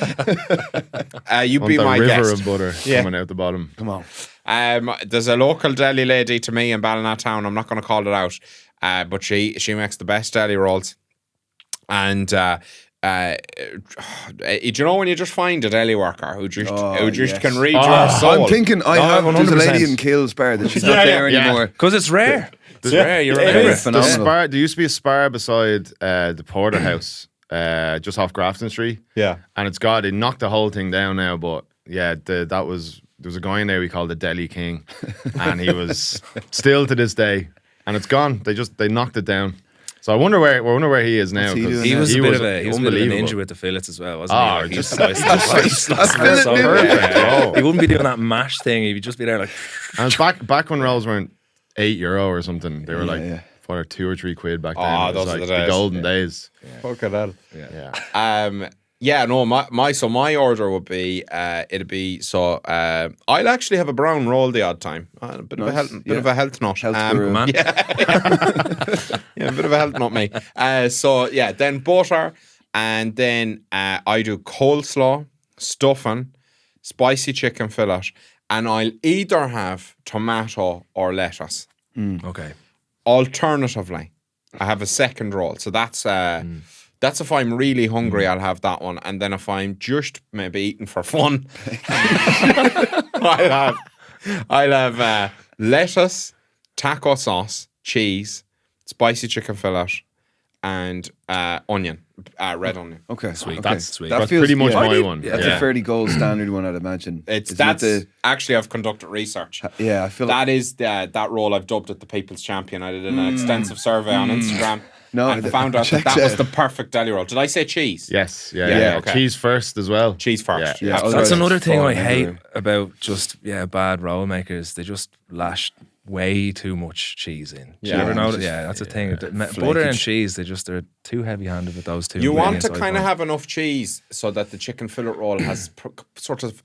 Speaker 8: You be my guest.
Speaker 11: River of butter coming out the bottom.
Speaker 10: Come on.
Speaker 8: There's a local deli lady to me in Ballinatown. I'm not going to call it out, but she makes the best deli rolls. And do you know when you just find a deli worker who just can read your soul?
Speaker 10: I'm thinking there's a lady in Kills Bar that she's not there anymore
Speaker 9: because it's rare. It's rare. You're
Speaker 11: right. There used to be a Spar beside the Porterhouse, just off Grafton Street.
Speaker 8: Yeah,
Speaker 11: and they knocked the whole thing down now. But there was a guy in there we called the Deli King, and he was still to this day, and it's gone. They knocked it down. So I wonder where he is now.
Speaker 9: He was a bit of a ninja with the fillets as well, wasn't he?
Speaker 11: Just
Speaker 9: He wouldn't be doing that mash thing. He'd just be there like.
Speaker 11: And back when rolls weren't €8 or something. They were like what, or £2 or £3 back then.
Speaker 8: Oh,
Speaker 11: It was
Speaker 8: those are
Speaker 11: like
Speaker 8: the days.
Speaker 11: golden days.
Speaker 8: Fuck it hell.
Speaker 11: Yeah.
Speaker 8: No, my order would be it'd be I'll actually have a brown roll the odd time. A bit of a health nut.
Speaker 10: Guru.
Speaker 9: Man.
Speaker 8: A bit of a health nut, me. Then butter, and then I do coleslaw, stuffing, spicy chicken fillet, and I'll either have tomato or lettuce.
Speaker 9: Okay.
Speaker 8: Alternatively, I have a second roll. So that's if I'm really hungry, I'll have that one. And then if I'm just maybe eating for fun, I'll have lettuce, taco sauce, cheese, spicy chicken fillet, and onion, red onion.
Speaker 10: Okay,
Speaker 9: Sweet.
Speaker 10: Okay.
Speaker 9: That's sweet.
Speaker 11: That's pretty much my one.
Speaker 10: That's a fairly gold standard one, I'd imagine.
Speaker 8: Actually, I've conducted research.
Speaker 10: Yeah, I feel
Speaker 8: that is that role I've dubbed it the People's Champion. I did an extensive survey on Instagram. And found out that was the perfect deli roll. Did I say cheese?
Speaker 11: Yes. Yeah.
Speaker 8: Okay.
Speaker 11: Cheese first as well.
Speaker 8: Cheese first.
Speaker 10: Yeah.
Speaker 9: That's another thing I hate about just bad roll makers. They just lash way too much cheese in. Do you ever notice? Yeah, that's a thing. Butter and cheese, they're too heavy-handed with those two.
Speaker 8: You want to
Speaker 9: ingredients,
Speaker 8: kind of have enough cheese so that the chicken fillet roll has sort of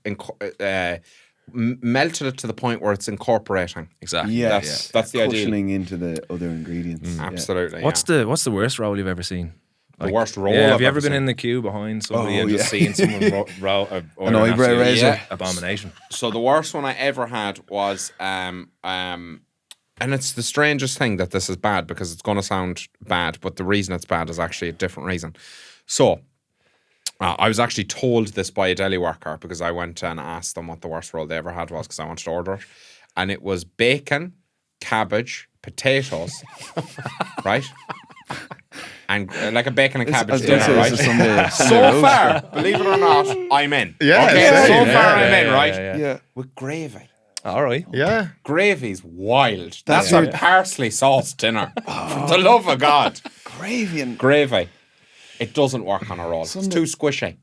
Speaker 8: melted it to the point where it's incorporating.
Speaker 9: Exactly.
Speaker 8: That's the idea.
Speaker 10: Cushioning into the other ingredients.
Speaker 8: Absolutely.
Speaker 9: What's the worst roll you've ever seen?
Speaker 8: The worst roll?
Speaker 9: Yeah, have
Speaker 8: I've
Speaker 9: you ever
Speaker 8: ever
Speaker 9: been
Speaker 8: seen.
Speaker 9: an queue behind somebody and just seen someone roll
Speaker 10: an eyebrow raiser?
Speaker 9: Abomination.
Speaker 8: So the worst one I ever had was and it's the strangest thing that this is bad because it's going to sound bad, but the reason it's bad is actually a different reason. So I was actually told this by a deli worker because I went and asked them what the worst roll they ever had was because I wanted to order it. And it was bacon, cabbage, potatoes, right? And like a bacon and cabbage dinner, right? So far, believe it or not, I'm in.
Speaker 11: Yeah.
Speaker 8: Okay, so
Speaker 11: yeah,
Speaker 8: far I'm in,
Speaker 11: yeah,
Speaker 8: right?
Speaker 10: Yeah.
Speaker 8: With gravy.
Speaker 9: All right.
Speaker 11: Yeah.
Speaker 8: Gravy's wild. That's a parsley sauce dinner. For the love of God. Gravy. It doesn't work on a roll. It's too squishy.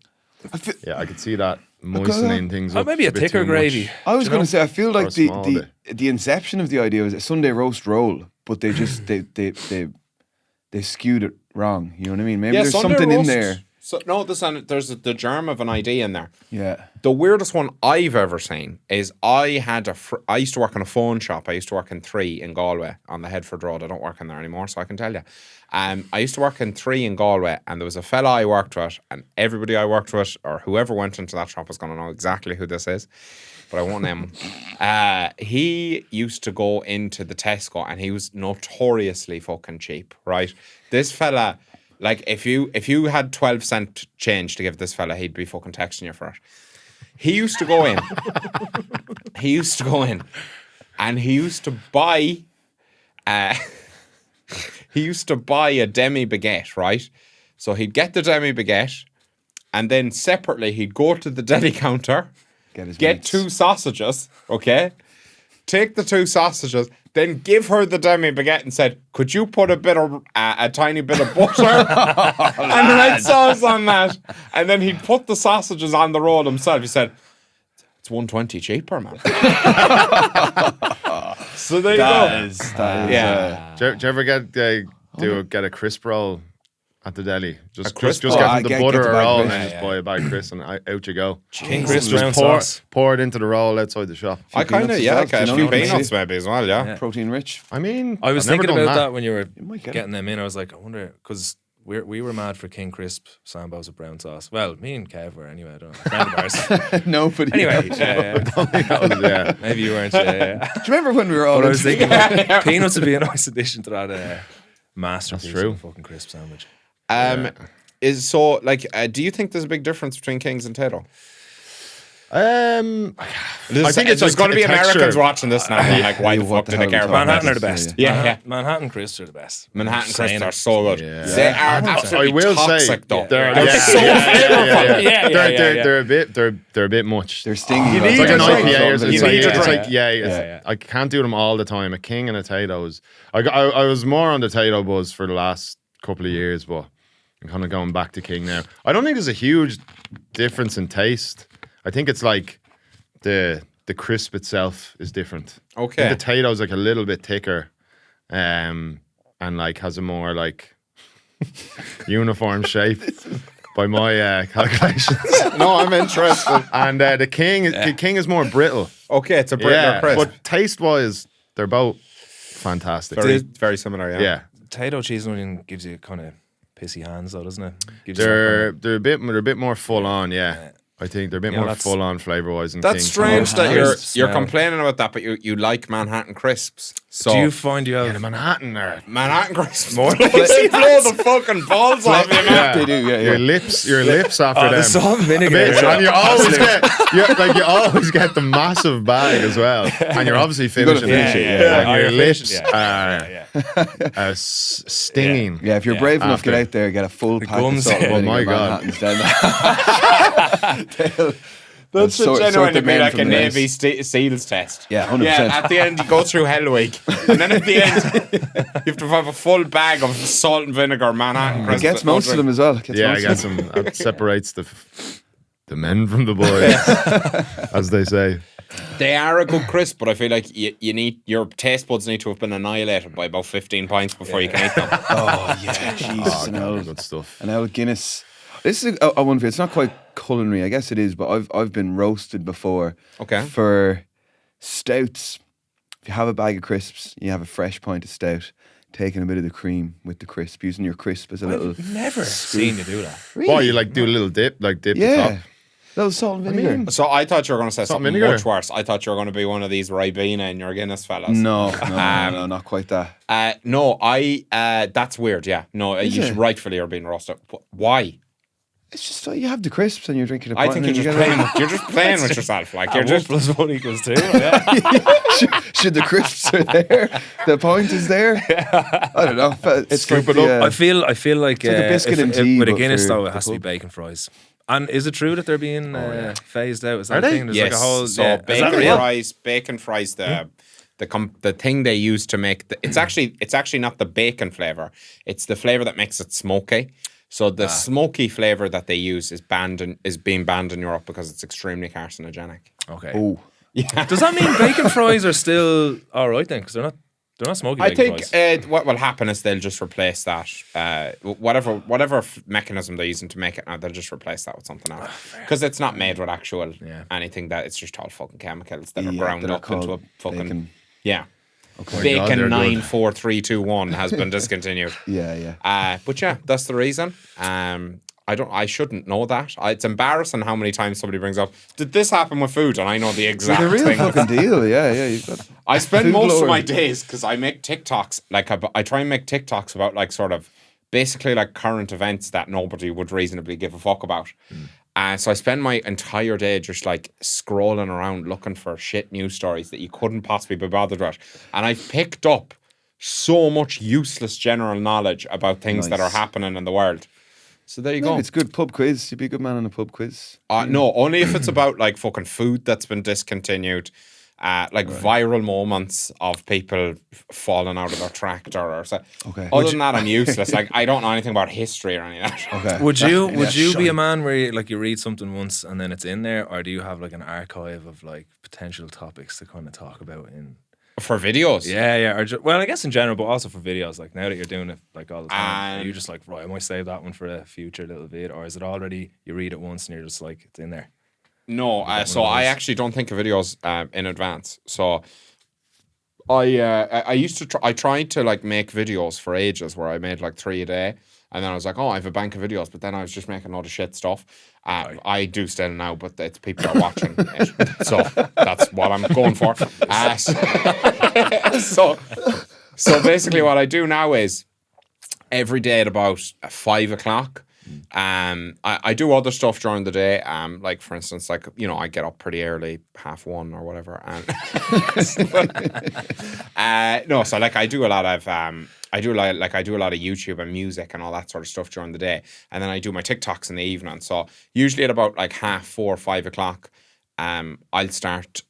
Speaker 11: Yeah, I could see that moistening things up.
Speaker 9: Maybe a
Speaker 11: bit
Speaker 9: thicker
Speaker 11: too
Speaker 9: gravy.
Speaker 11: much.
Speaker 10: I was going to say, I feel like
Speaker 11: small
Speaker 10: the inception of the idea was a Sunday roast roll, but they just they skewed it wrong. You know what I mean? Maybe there's
Speaker 8: Sunday
Speaker 10: something
Speaker 8: roast,
Speaker 10: in there.
Speaker 8: So, no, there's the germ of an idea in there.
Speaker 10: Yeah.
Speaker 8: The weirdest one I've ever seen is I used to work in a phone shop. I used to work in 3 in Galway on the Headford Road. I don't work in there anymore, so I can tell you. I used to work in 3 in Galway, and there was a fella I worked with, and everybody I worked with, or whoever went into that shop is going to know exactly who this is, but I won't name him. He used to go into the Tesco, and he was notoriously fucking cheap, right? This fella, like, if you had 12-cent change to give this fella, he'd be fucking texting you for it. He used to go in. And he used to buy a demi baguette, right? So he'd get the demi baguette, and then separately he'd go to the deli counter, get 2 sausages, okay? Take the 2 sausages, then give her the demi baguette and said, "Could you put a tiny bit of butter and red sauce on that?" And then he'd put the sausages on the roll himself. He said, "It's $1.20 cheaper, man." So there you go.
Speaker 11: Yeah. Do you ever get a crisp roll at the deli? Just get them the butter or roll and then just buy a bag of crisp and out you go.
Speaker 9: King crisp
Speaker 11: just pour it into the roll outside the shop.
Speaker 8: I kind of, a few peanuts maybe as well, yeah.
Speaker 10: Protein rich.
Speaker 11: I mean,
Speaker 9: I was
Speaker 11: I've never
Speaker 9: thinking
Speaker 11: done
Speaker 9: about that when you were
Speaker 10: get
Speaker 9: getting them in. I was like, I wonder, because we were mad for King Crisp sambos with brown sauce. Well, me and Kev were anyway. I don't know. Friend of ours.
Speaker 10: Nobody.
Speaker 9: Anyway, maybe you weren't.
Speaker 10: Do you remember when we were all?
Speaker 9: But I was thinking peanuts would be a nice addition to that masterpiece of a fucking crisp sandwich.
Speaker 8: Do you think there's a big difference between Kings and Tayto?
Speaker 11: I think
Speaker 8: there's going to be Americans watching this now. Like, why the fuck did I care about
Speaker 9: Manhattan are the best.
Speaker 8: Yeah.
Speaker 9: Manhattan crisps are the best.
Speaker 8: Manhattan crisps are so good.
Speaker 11: Yeah.
Speaker 8: They are absolutely toxic, though.
Speaker 11: They're
Speaker 8: so flavorful.
Speaker 11: They're a bit much.
Speaker 10: They're stingy.
Speaker 11: It's like an IPA or something.
Speaker 8: You need a drink.
Speaker 11: I can't do them all the time. A King and a Tayto's. I was more on the Tayto buzz for the last couple of years, but I'm kind of going back to King now. I don't think there's a huge difference in taste. I think it's like the the crisp itself is different.
Speaker 8: Okay.
Speaker 11: The Tayto's like a little bit thicker, and like has a more like uniform shape by my calculations.
Speaker 8: No, I'm interested.
Speaker 11: And the King is more brittle.
Speaker 8: Okay, it's a brittler crisp.
Speaker 11: But taste wise, they're both fantastic.
Speaker 8: Very similar. Yeah.
Speaker 11: Yeah.
Speaker 9: Tayto cheese and onion gives you kind of pissy hands, though, doesn't it?
Speaker 11: They're a bit more full on. Yeah. I think they're a bit more full on flavor wise.
Speaker 8: That's strange that you're complaining about that, but you like Manhattan crisps. So
Speaker 9: do you find you have
Speaker 11: the Manhattan
Speaker 8: crisps
Speaker 9: more?
Speaker 8: They blow the fucking balls off you, man.
Speaker 10: They do,
Speaker 11: Your lips after them.
Speaker 9: The salt and vinegar.
Speaker 11: And you always get the massive bag as well, and you're obviously finishing
Speaker 10: finish it.
Speaker 11: And your lips are stinging.
Speaker 10: Yeah, if you're brave enough, get out there, get a full pack of salt and vinegar.
Speaker 11: Oh my God.
Speaker 10: Manhattans down there.
Speaker 8: That should
Speaker 10: sort
Speaker 8: genuinely
Speaker 10: the
Speaker 8: be
Speaker 10: men
Speaker 8: like
Speaker 10: from
Speaker 8: a
Speaker 10: the
Speaker 8: Navy
Speaker 10: race.
Speaker 8: SEALs test.
Speaker 10: Yeah, 100%.
Speaker 8: Yeah, at the end you go through Hell Week, and then at the end you have to have a full bag of salt and vinegar Manhattan
Speaker 10: It
Speaker 8: crisps.
Speaker 10: gets most of them as well.
Speaker 11: I get some. That separates the men from the boys, as they say.
Speaker 8: They are a good crisp, but I feel like you need your taste buds need to have been annihilated by about 15 pints before you can eat them.
Speaker 10: Oh yeah, Jesus,
Speaker 11: Good stuff.
Speaker 10: An old Guinness. This is a one for you. It's not quite culinary, I guess it is, but I've been roasted before.
Speaker 8: Okay.
Speaker 10: For stouts, if you have a bag of crisps, you have a fresh pint of stout, taking a bit of the cream with the crisp, using your crisp as a little.
Speaker 9: Never seen you do that.
Speaker 10: Really?
Speaker 11: Why you like do a little dip, like dip the top?
Speaker 10: Little salt and vinegar.
Speaker 8: So I thought you were going to say something
Speaker 11: vinegar.
Speaker 8: much worse. I thought you were going to be one of these Ribena in your Guinness fellas.
Speaker 10: No, not quite that.
Speaker 8: No, that's weird. Yeah, no, you should rightfully are being roasted. Why?
Speaker 10: It's just you have the crisps and you're drinking a
Speaker 8: I
Speaker 10: pint.
Speaker 8: think you're just playing with yourself. Like you're just
Speaker 9: 1 + 1 = 2.
Speaker 10: should the crisps are there? The point is there. I don't know. It's
Speaker 11: Scoop
Speaker 10: like
Speaker 11: it up.
Speaker 9: I feel like
Speaker 10: like a biscuit and tea,
Speaker 9: with a
Speaker 10: but
Speaker 9: Guinness
Speaker 10: for
Speaker 9: though,
Speaker 10: the
Speaker 9: it has to be
Speaker 10: pub.
Speaker 9: bacon fries. And is it true that they're being phased out? Is that
Speaker 11: Are
Speaker 9: a
Speaker 11: they?
Speaker 9: thing? There's
Speaker 8: yes.
Speaker 9: like a whole
Speaker 8: So
Speaker 9: is that real?
Speaker 8: bacon fries. The thing they use to make it's actually not the bacon flavor. It's the flavor that makes it smoky. So the smoky flavor that they use is being banned in Europe because it's extremely carcinogenic.
Speaker 9: Okay.
Speaker 10: Oh,
Speaker 8: Yeah.
Speaker 9: Does that mean bacon fries are still all right then? Because they're not smoky.
Speaker 8: I
Speaker 9: bacon
Speaker 8: think
Speaker 9: fries.
Speaker 8: what will happen is they'll just replace that. Whatever mechanism they're using to make it now, they'll just replace that with something else. Because it's not made with actual anything that it's just all fucking chemicals that are ground
Speaker 10: that are
Speaker 8: up into a
Speaker 10: called
Speaker 8: fucking
Speaker 10: bacon.
Speaker 8: yeah.
Speaker 10: Okay.
Speaker 11: God,
Speaker 8: Bacon
Speaker 11: they're good.
Speaker 8: 94321 has been discontinued.
Speaker 10: Yeah.
Speaker 8: But yeah, that's the reason. I shouldn't know that. It's embarrassing how many times somebody brings up, did this happen with food? And I know the exact
Speaker 10: The real
Speaker 8: thing.
Speaker 10: fucking deal. Yeah. You've got
Speaker 8: I spend
Speaker 10: food
Speaker 8: most of
Speaker 10: lore.
Speaker 8: my days because I make TikToks. Like I try and make TikToks about like sort of basically like current events that nobody would reasonably give a fuck about. So I spend my entire day just like scrolling around looking for shit news stories that you couldn't possibly be bothered with. And I've picked up so much useless general knowledge about things that are happening in the world. So there you go.
Speaker 10: It's good pub quiz. You'd be a good man on a pub quiz.
Speaker 8: No, only if it's about like fucking food that's been discontinued. Viral moments of people falling out of their tractor or so.
Speaker 10: Okay.
Speaker 8: Other than that, I'm useless. Like I don't know anything about history or any of that.
Speaker 10: Okay.
Speaker 9: Would you be a man where you read something once and then it's in there, or do you have like an archive of like potential topics to kind of talk about in
Speaker 8: For videos?
Speaker 9: Yeah. Or I guess in general, but also for videos. Like now that you're doing it like all the time, are you just like, right, I might save that one for a future little vid, or is it already you read it once and you're just like it's in there?
Speaker 8: No, so I actually don't think of videos in advance. So I used to I tried to like make videos for ages where I made like 3 a day, and then I was like, oh, I have a bank of videos, but then I was just making all the shit stuff. I do still now, but it's people are watching it, so that's what I'm going for. So basically, what I do now is every day at about 5 o'clock. I do other stuff during the day. Like for instance, like I get up pretty early, 1:30 or whatever. And so like I do a lot of YouTube and music and all that sort of stuff during the day, and then I do my TikToks in the evening. So usually at about like 4:30, 5 o'clock, I'll start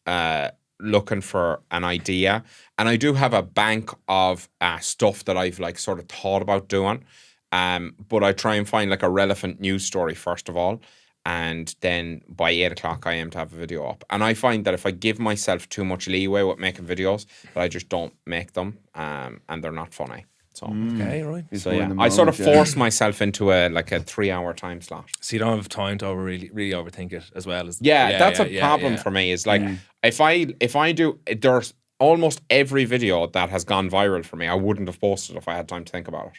Speaker 8: looking for an idea, and I do have a bank of stuff that I've like sort of thought about doing. But I try and find like a relevant news story first of all, and then by 8 o'clock I aim to have a video up. And I find that if I give myself too much leeway with making videos, that I just don't make them, and they're not funny. So
Speaker 9: Okay, right.
Speaker 8: So yeah, I sort of force myself into a 3-hour time slot.
Speaker 9: So you don't have time to really overthink it as well as
Speaker 8: That's a problem for me. Is like if I do, there's almost every video that has gone viral for me, I wouldn't have posted if I had time to think about it.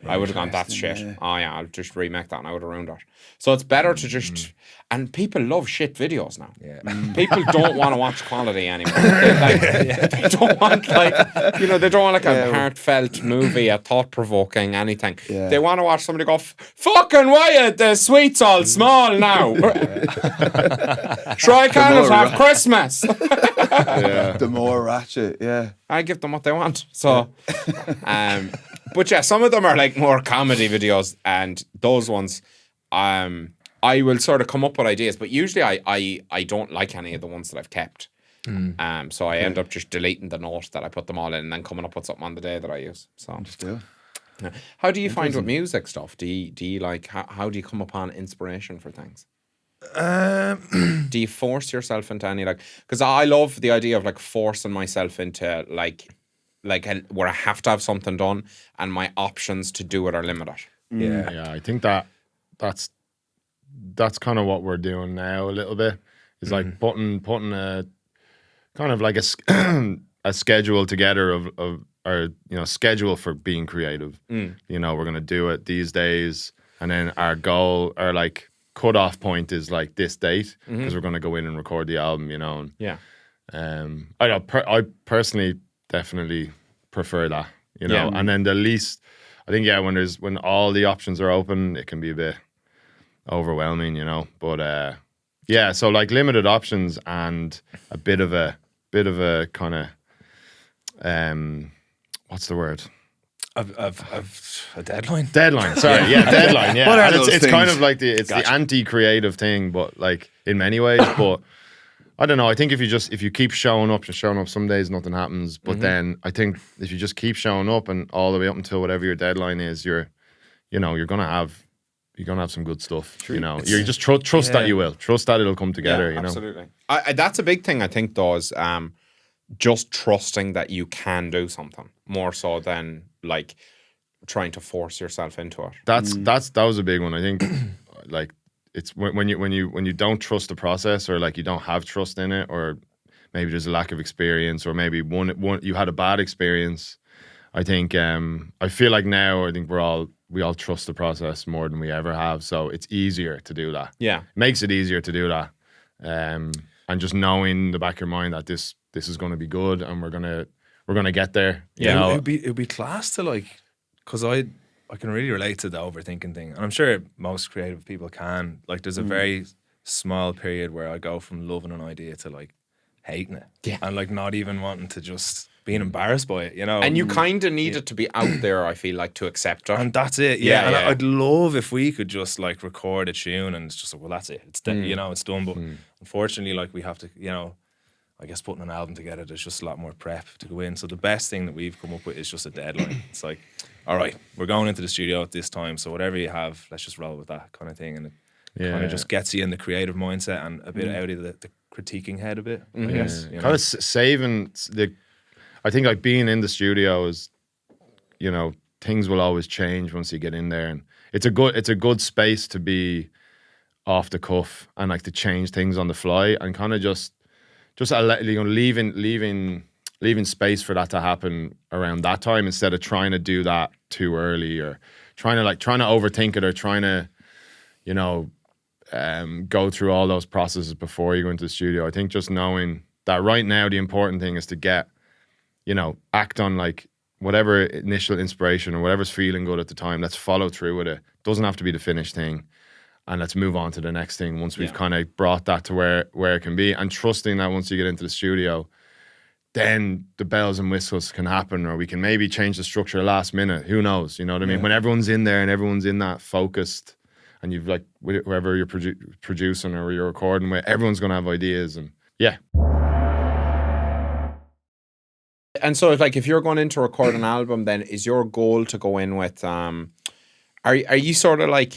Speaker 8: I would have gone, that's shit. Oh yeah, I'll just remake that and I would have ruined it. So it's better to just, and people love shit videos now. Yeah. People don't want to watch quality anymore. They don't want they don't want a heartfelt movie, a thought-provoking anything. Yeah. They want to watch somebody go, fucking Wyatt, the sweet's all small now. Try cannot have Christmas.
Speaker 10: The more ratchet,
Speaker 8: I give them what they want. So, but yeah, some of them are like more comedy videos, and those ones, I will sort of come up with ideas, but usually I don't like any of the ones that I've kept. So I end up just deleting the note that I put them all in, and then coming up with something on the day that I use. So
Speaker 10: just do it.
Speaker 8: Yeah. How do you find with music stuff? Do you like how do you come upon inspiration for things? Do you force yourself into any because I love the idea of forcing myself into where I have to have something done and my options to do it are limited.
Speaker 11: Yeah, I think that's kind of what we're doing now a little bit. It's like putting a kind of like a schedule together of our schedule for being creative. We're gonna do it these days, and then our goal, our cutoff point is this date because we're gonna go in and record the album. And, I personally definitely prefer that. And then the least, I think when all the options are open, it can be a bit overwhelming. But so limited options and a bit of a kind of what's the word?
Speaker 9: Of a deadline.
Speaker 11: Deadline. Sorry, deadline. Yeah,
Speaker 10: What are
Speaker 11: it's
Speaker 10: those
Speaker 11: kind
Speaker 10: things?
Speaker 11: of the anti-creative thing, but in many ways. But I don't know. I think if you keep showing up, some days nothing happens. But then I think if you just keep showing up and all the way up until whatever your deadline is, you're gonna have some good stuff. You just trust that you will. Trust that it'll come together.
Speaker 8: Absolutely. That's a big thing I think though is just trusting that you can do something more so than trying to force yourself into it.
Speaker 11: That was a big one. I think it's when you don't trust the process, or you don't have trust in it, or maybe there's a lack of experience, or maybe one you had a bad experience. I think I feel like now I think we all trust the process more than we ever have, so it's easier to do that.
Speaker 8: Yeah,
Speaker 11: it makes it easier to do that, and just knowing in the back of your mind that this is going to be good and we're gonna get there.
Speaker 9: It'd be class to because I can really relate to the overthinking thing, and I'm sure most creative people can. There's a very small period where I go from loving an idea to hating it, and not even wanting to, just being embarrassed by it,
Speaker 8: And you kind of need it to be out there, I feel to accept it.
Speaker 9: And that's it, and I'd love if we could just record a tune and it's just well, that's it, it's it's done. But unfortunately, we have to, I guess putting an album together, there's just a lot more prep to go in. So the best thing that we've come up with is just a deadline. It's all right, we're going into the studio at this time, so whatever you have, let's just roll with that kind of thing. And it kind of just gets you in the creative mindset and a bit out of the critiquing head a bit, I guess.
Speaker 11: Kind of saving I think being in the studio is, things will always change once you get in there, and it's a good space to be off the cuff and to change things on the fly, and kind of just leaving space for that to happen around that time, instead of trying to do that too early, or trying to overthink it, or trying to go through all those processes before you go into the studio. I think just knowing that right now the important thing is to get act on whatever initial inspiration or whatever's feeling good at the time. Let's follow through with it. Doesn't have to be the finished thing, and let's move on to the next thing once we've kind of brought that to where it can be, and trusting that once you get into the studio, then the bells and whistles can happen, or we can maybe change the structure last minute. Who knows? You know what I mean? When everyone's in there and everyone's in that focused, and you've whoever you're producing or you're recording with, everyone's going to have ideas, and And
Speaker 8: so if you're going in to record an album, then is your goal to go in with Are you sort of like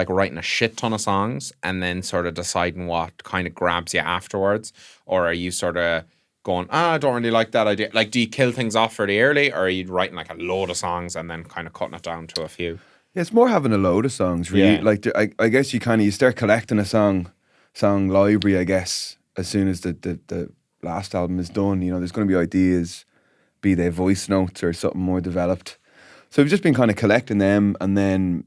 Speaker 8: writing a shit ton of songs and then sort of deciding what kind of grabs you afterwards, or are you sort of going, I don't really like that idea? Like, do you kill things off fairly early, or are you writing like a load of songs and then kind of cutting it down to a few?
Speaker 10: Yeah, it's more having a load of songs, really.
Speaker 8: Yeah.
Speaker 10: Like, I guess you start collecting a song library, I guess, as soon as the last album is done. You know, there's going to be ideas, be they voice notes or something more developed. So we've just been kind of collecting them and then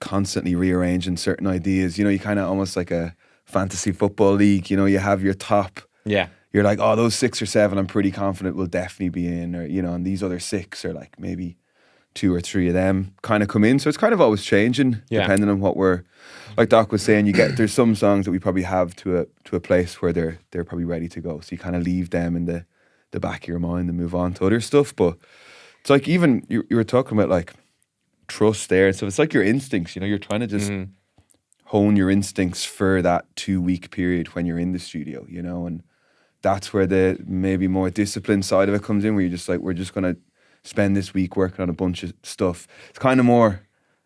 Speaker 10: constantly rearranging certain ideas. You know, you kind of almost like a fantasy football league. You know, you have your top.
Speaker 8: Yeah.
Speaker 10: You're like, oh, those 6 or 7, I'm pretty confident will definitely be in, or, you know, and these other 6 are like maybe 2 or 3 of them kind of come in. So it's kind of always changing depending on what we're, like Doc was saying, there's some songs that we probably have to a place where they're probably ready to go. So you kind of leave them in the back of your mind and move on to other stuff. But it's like, even you were talking about like trust there. So it's like your instincts, you know, you're trying to just hone your instincts for that 2-week period when you're in the studio, you know, and that's where the maybe more disciplined side of it comes in, where you're just like, we're just going to spend this week working on a bunch of stuff. It's kind of more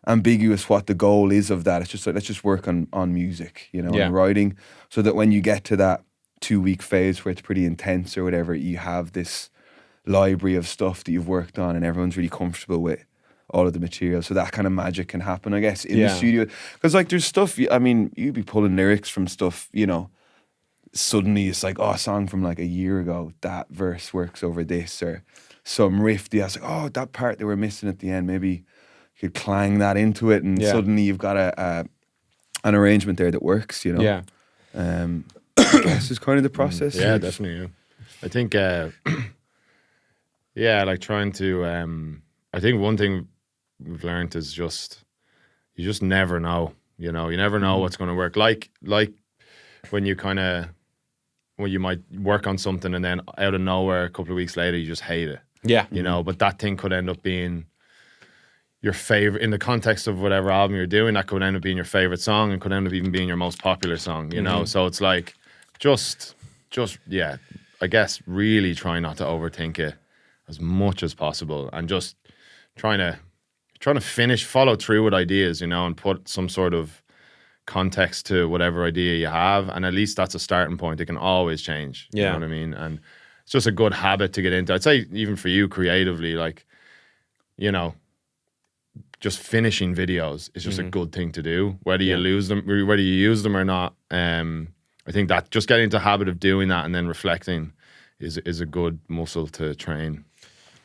Speaker 10: ambiguous what the goal is of that. It's just like, let's just work on music, you know, and writing, so that when you get to that 2-week phase where it's pretty intense or whatever, you have this library of stuff that you've worked on and everyone's really comfortable with all of the material. So that kind of magic can happen, I guess, in the studio. Because like there's stuff, I mean, you'd be pulling lyrics from stuff, you know, suddenly it's like, oh, a song from like a year ago, that verse works over this, or some riff, it's like, oh, that part they were missing at the end, maybe you could clang that into it, and suddenly you've got an arrangement there that works, you know.
Speaker 8: Yeah.
Speaker 10: I guess is kind of the process.
Speaker 11: Yeah, definitely. Yeah. I think, like trying to, I think one thing we've learned is you just never know, you know, you never know what's going to work. Like when you might work on something and then out of nowhere, a couple of weeks later, you just hate it.
Speaker 8: Yeah.
Speaker 11: You know, but that thing could end up being your favorite, in the context of whatever album you're doing, that could end up being your favorite song and could end up even being your most popular song, you know? So it's like, just, I guess really try not to overthink it as much as possible, and just trying to follow through with ideas, you know, and put some sort of context to whatever idea you have, and at least that's a starting point. It can always change. You know what I mean? And it's just a good habit to get into. I'd say even for you creatively, like, you know, just finishing videos is just a good thing to do, whether you lose them, whether you use them or not. I think that just getting into the habit of doing that and then reflecting is a good muscle to train.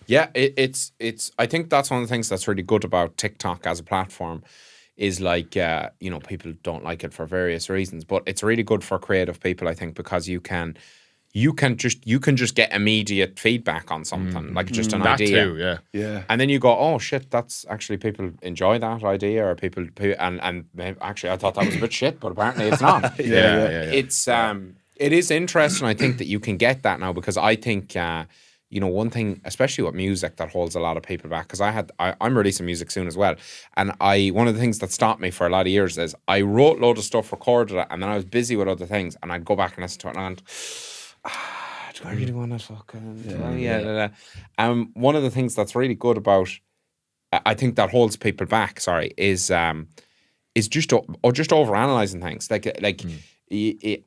Speaker 8: Yeah, it's. I think that's one of the things that's really good about TikTok as a platform, is like, you know, people don't like it for various reasons, but it's really good for creative people, I think, because you can just get immediate feedback on something, like just an idea.
Speaker 11: Too, yeah.
Speaker 8: And then you go, oh shit, that's actually, people enjoy that idea, or people and actually I thought that was a bit shit, but apparently it's not. It's it is interesting, I think, that you can get that now, because I think you know, one thing, especially with music, that holds a lot of people back, because I'm releasing music soon as well, and one of the things that stopped me for a lot of years is I wrote a load of stuff, recorded it, and then I was busy with other things, and I'd go back and listen to it, and do I really want to fucking one of the things that's really good about, I think that holds people back, is just overanalyzing things,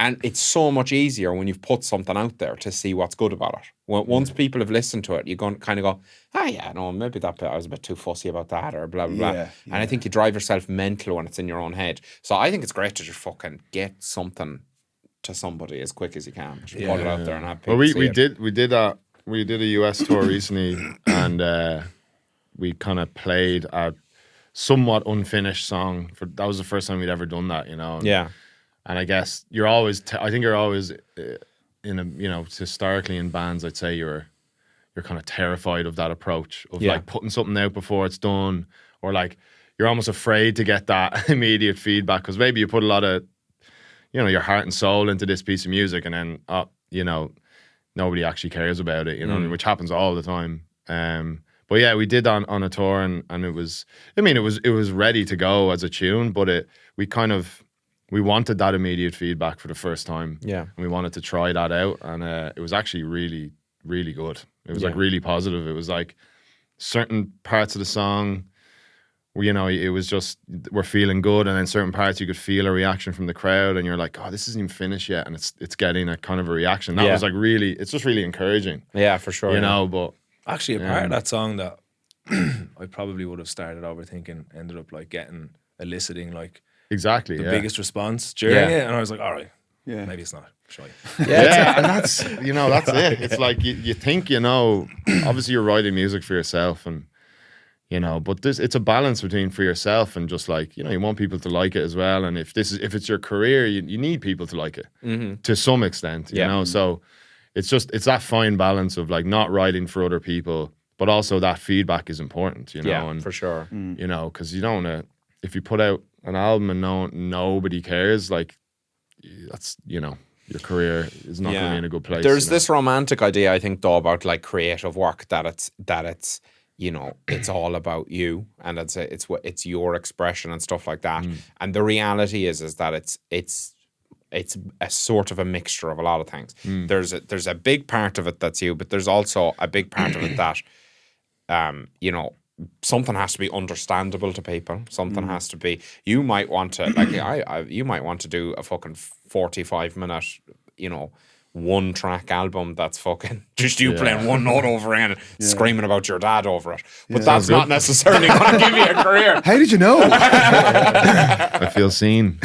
Speaker 8: and it's so much easier when you've put something out there to see what's good about it. Once people have listened to it, you're going to kind of go, maybe that bit I was a bit too fussy about that, or blah blah blah. And I think you drive yourself mental when it's in your own head. So I think it's great to just fucking get something to somebody as quick as you can. Just put it out there and have people see it.
Speaker 11: We did a US tour recently, and we kind of played a somewhat unfinished song. That was the first time we'd ever done that, you know. And I guess you're always, in a, you know, historically in bands, I'd say you're kind of terrified of that approach of like putting something out before it's done, or like you're almost afraid to get that immediate feedback, because maybe you put a lot of, you know, your heart and soul into this piece of music, and then, you know, nobody actually cares about it, you know, which happens all the time. But yeah, we did on a tour, and it was, I mean, it was ready to go as a tune, but we wanted that immediate feedback for the first time.
Speaker 8: Yeah.
Speaker 11: And we wanted to try that out. And it was actually really, really good. It was like really positive. It was like certain parts of the song you know, it was just, we're feeling good, and then certain parts you could feel a reaction from the crowd, and you're like, oh, this isn't even finished yet, and it's getting a kind of a reaction. That was like really, it's just really encouraging.
Speaker 8: Yeah, for sure.
Speaker 11: You know, but
Speaker 9: actually a part of that song that I probably would have started overthinking ended up like eliciting like
Speaker 11: exactly
Speaker 9: the biggest response during it, and I was like, all right, maybe it's not shy.
Speaker 11: Yeah, and that's, you know, that's it. It's like you think, you know, obviously you're writing music for yourself, and you know, but it's a balance between for yourself and just like, you know, you want people to like it as well. And if it's your career, you need people to like it to some extent, you know. So it's that fine balance of like not writing for other people, but also that feedback is important, you know.
Speaker 8: Yeah,
Speaker 11: and
Speaker 8: for sure.
Speaker 11: You know, because you don't want to, if you put out an album and nobody cares, like that's, you know, your career is not going to be in a good place.
Speaker 8: There's
Speaker 11: you know?
Speaker 8: this romantic idea, I think, though, about like creative work that it's you know, it's all about you, and it's your expression and stuff like that. And the reality is that it's a sort of a mixture of a lot of things. There's a big part of it that's you, but there's also a big part of it that you know, something has to be understandable to people. Something has to be. You might want to like you might want to do a fucking 45-minute, you know, one track album that's fucking just you playing one note over it and screaming about your dad over it. But that's not necessarily going to give you a career.
Speaker 10: How did you know?
Speaker 11: I feel seen.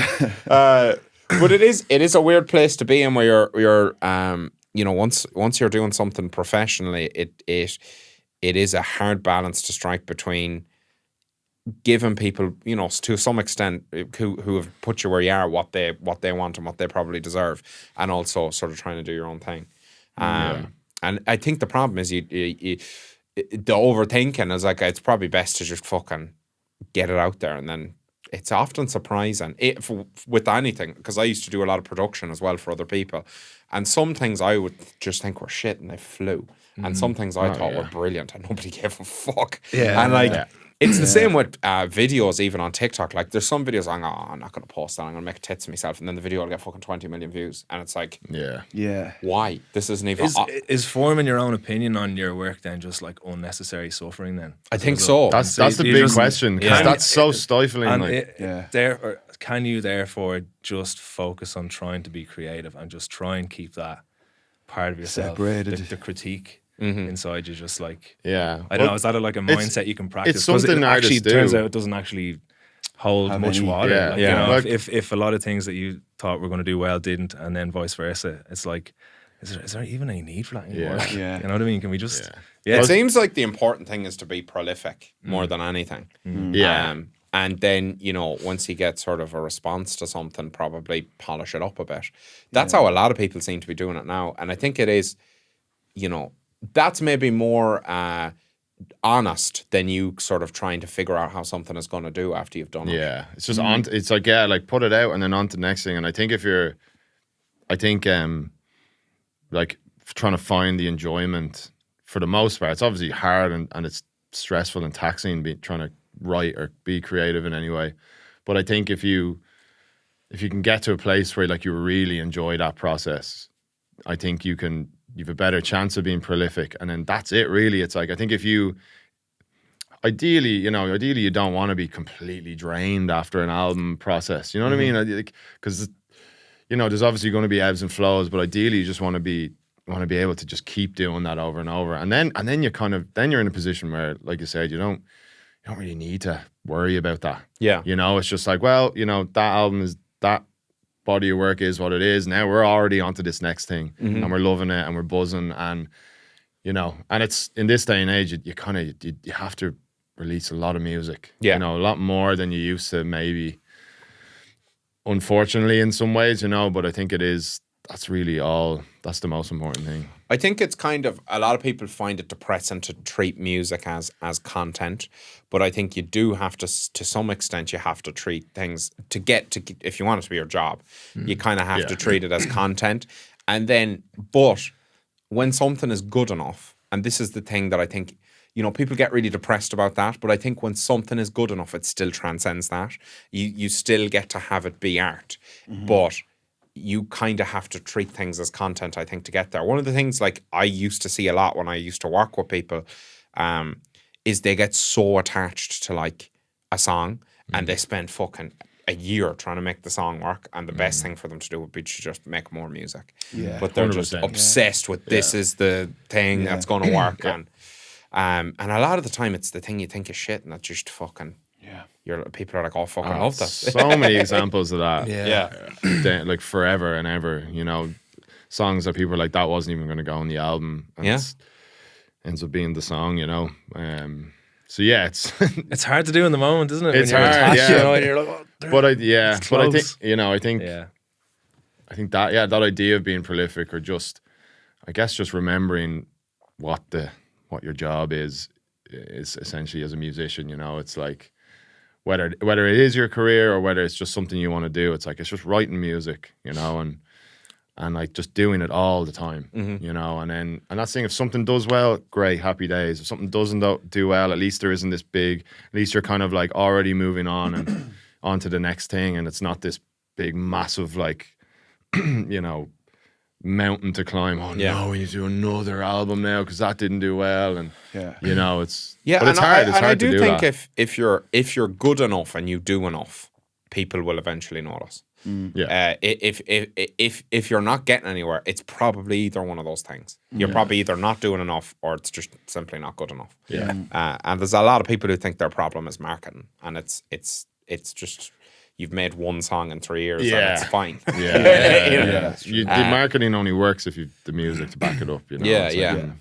Speaker 8: But it is a weird place to be in, where you're you know, once you're doing something professionally, it is a hard balance to strike between giving people, you know, to some extent, who have put you where you are, what they want and what they probably deserve, and also sort of trying to do your own thing. And I think the problem is the overthinking is like, it's probably best to just fucking get it out there, and then it's often surprising with anything, because I used to do a lot of production as well for other people, and some things I would just think were shit and they flew, and some things I thought were brilliant and nobody gave a fuck. And like it's the same with videos, even on TikTok. Like there's some videos I'm not going to post that, I'm going to make tits of myself, and then the video will get fucking 20 million views, and it's like, why? This isn't even
Speaker 9: is forming your own opinion on your work then just like unnecessary suffering then?
Speaker 8: I think so.
Speaker 11: That's the big question, because that's so stifling.
Speaker 9: And can you therefore just focus on trying to be creative and just try and keep that part of yourself
Speaker 10: separated,
Speaker 9: the critique inside you, just like,
Speaker 11: I
Speaker 9: don't know, is that like a mindset you can practice?
Speaker 11: It's something
Speaker 9: actually
Speaker 11: artists
Speaker 9: turns
Speaker 11: do.
Speaker 9: out it doesn't actually hold much water.
Speaker 11: Yeah,
Speaker 9: like, you know, if a lot of things that you thought were going to do well didn't, and then vice versa, it's like, is there even any need for that anymore? You know what I mean? Can we just
Speaker 8: it seems like the important thing is to be prolific more than anything. And then, you know, once you get sort of a response to something, probably polish it up a bit. That's how a lot of people seem to be doing it now. And I think it is, you know, that's maybe more honest than you sort of trying to figure out how something is going to do after you've done it.
Speaker 11: Yeah, it's just on. It's like, like put it out and then on to the next thing. And I think like trying to find the enjoyment, for the most part, it's obviously hard and it's stressful and taxing trying to write or be creative in any way. But I think if you can get to a place where like you really enjoy that process, I think you've a better chance of being prolific. And then that's it, really. It's like, I think if you ideally you don't want to be completely drained after an album process. You know what I mean? Because you know, there's obviously going to be ebbs and flows, but ideally you just want to be able to just keep doing that over and over. And then you're in a position where, like you said, you don't really need to worry about that.
Speaker 8: Yeah.
Speaker 11: You know, it's just like, well, you know, that album is, that body of work is what it is. Now we're already onto this next thing, and we're loving it and we're buzzing, and you know, and it's in this day and age, you have to release a lot of music. You know, a lot more than you used to, maybe. Unfortunately, in some ways, you know, but I think that's the most important thing.
Speaker 8: I think it's kind of, a lot of people find it depressing to treat music as content, but I think you do have to some extent, you have to treat things if you want it to be your job, you kind of have to treat it as content. And then, but when something is good enough, and this is the thing that I think, you know, people get really depressed about that, but I think when something is good enough, it still transcends that. You still get to have it be art, but you kind of have to treat things as content, I think, to get there. One of the things, like, I used to see a lot when I used to work with people, is they get so attached to, like, a song and they spend fucking a year trying to make the song work, and the best thing for them to do would be to just make more music.
Speaker 10: Yeah,
Speaker 8: but they're just
Speaker 11: 100%.
Speaker 8: obsessed with this is the thing that's going to work, and a lot of the time it's the thing you think is shit, and that's just fucking. People are like, oh, fucking love that.
Speaker 11: So many examples of that.
Speaker 8: Yeah.
Speaker 11: Like forever and ever, you know, songs that people are like, that wasn't even going to go on the album. And it ends up being the song, you know. So yeah,
Speaker 9: it's hard to do in the moment, isn't it?
Speaker 11: It's
Speaker 9: when you're
Speaker 11: hard,
Speaker 9: attached, you know, and you're like, oh,
Speaker 11: but I think, you know, I think that that idea of being prolific, or just, I guess, just remembering what your job is essentially as a musician. You know, it's like whether it is your career or whether it's just something you want to do. It's like it's just writing music, you know, and like just doing it all the time, you know. And that's saying if something does well, great, happy days. If something doesn't do well, at least there isn't this big. At least you're kind of like already moving on and on to the next thing, and it's not this big, massive like, you know, mountain to climb. Oh no, we need to do another album now because that didn't do well, and you know, it's but it's hard. It's hard
Speaker 8: I do
Speaker 11: to do
Speaker 8: think
Speaker 11: that.
Speaker 8: if you're good enough and you do enough, people will eventually notice. If you're not getting anywhere, it's probably either one of those things. You're probably either not doing enough or it's just simply not good enough. And there's a lot of people who think their problem is marketing, and it's just you've made one song in 3 years and it's fine.
Speaker 11: The marketing only works if you've the music to back it up. You know?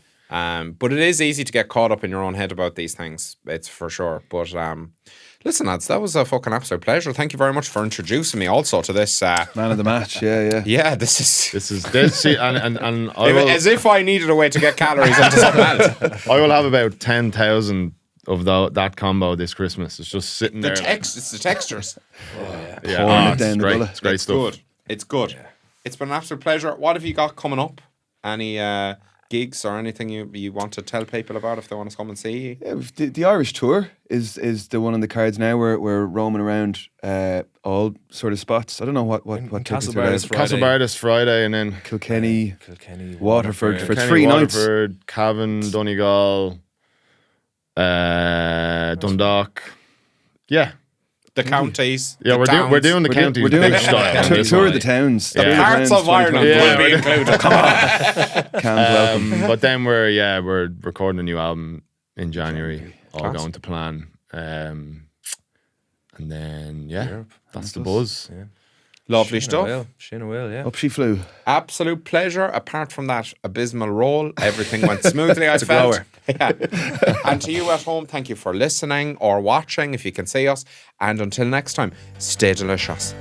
Speaker 8: But it is easy to get caught up in your own head about these things. It's for sure. But listen, lads, that was a fucking absolute pleasure. Thank you very much for introducing me also to this.
Speaker 10: Man of the match,
Speaker 8: Yeah, this is
Speaker 11: see, and I will,
Speaker 8: as if I needed a way to get calories into something else.
Speaker 11: I will have about 10,000 of that combo this Christmas. It's just sitting there.
Speaker 8: It's the textures.
Speaker 11: It's great. It's great stuff.
Speaker 8: Good. It's good. It's been an absolute pleasure. What have you got coming up? Any gigs or anything you want to tell people about if they want to come and see you?
Speaker 10: Yeah, the Irish tour is the one on the cards now. We're roaming around all sort of spots. I don't know what
Speaker 11: Castlebar this Friday, and then
Speaker 10: Kilkenny, Waterford for 3 nights.
Speaker 11: Waterford, Cavan, Donegal, Dundalk. Yeah.
Speaker 8: The counties.
Speaker 11: Yeah, we're doing the counties. We're doing
Speaker 10: a tour of the towns.
Speaker 8: The parts of Ireland will be included. Come on.
Speaker 11: But then we're recording a new album in January. All going to plan. And then that's the buzz. Yeah.
Speaker 8: Lovely stuff.
Speaker 9: Shane Will,
Speaker 10: Up she flew.
Speaker 8: Absolute pleasure. Apart from that abysmal roll, everything went smoothly. I felt. Yeah. And to you at home, thank you for listening or watching if you can see us. And until next time, stay delicious.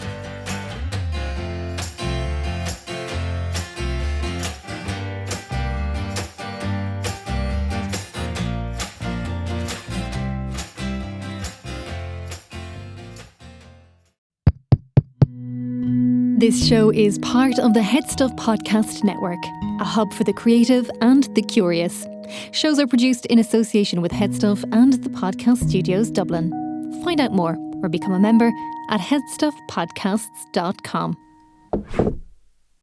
Speaker 7: This show is part of the HeadStuff Podcast Network, a hub for the creative and the curious. Shows are produced in association with HeadStuff and the Podcast Studios Dublin. Find out more or become a member at headstuffpodcasts.com.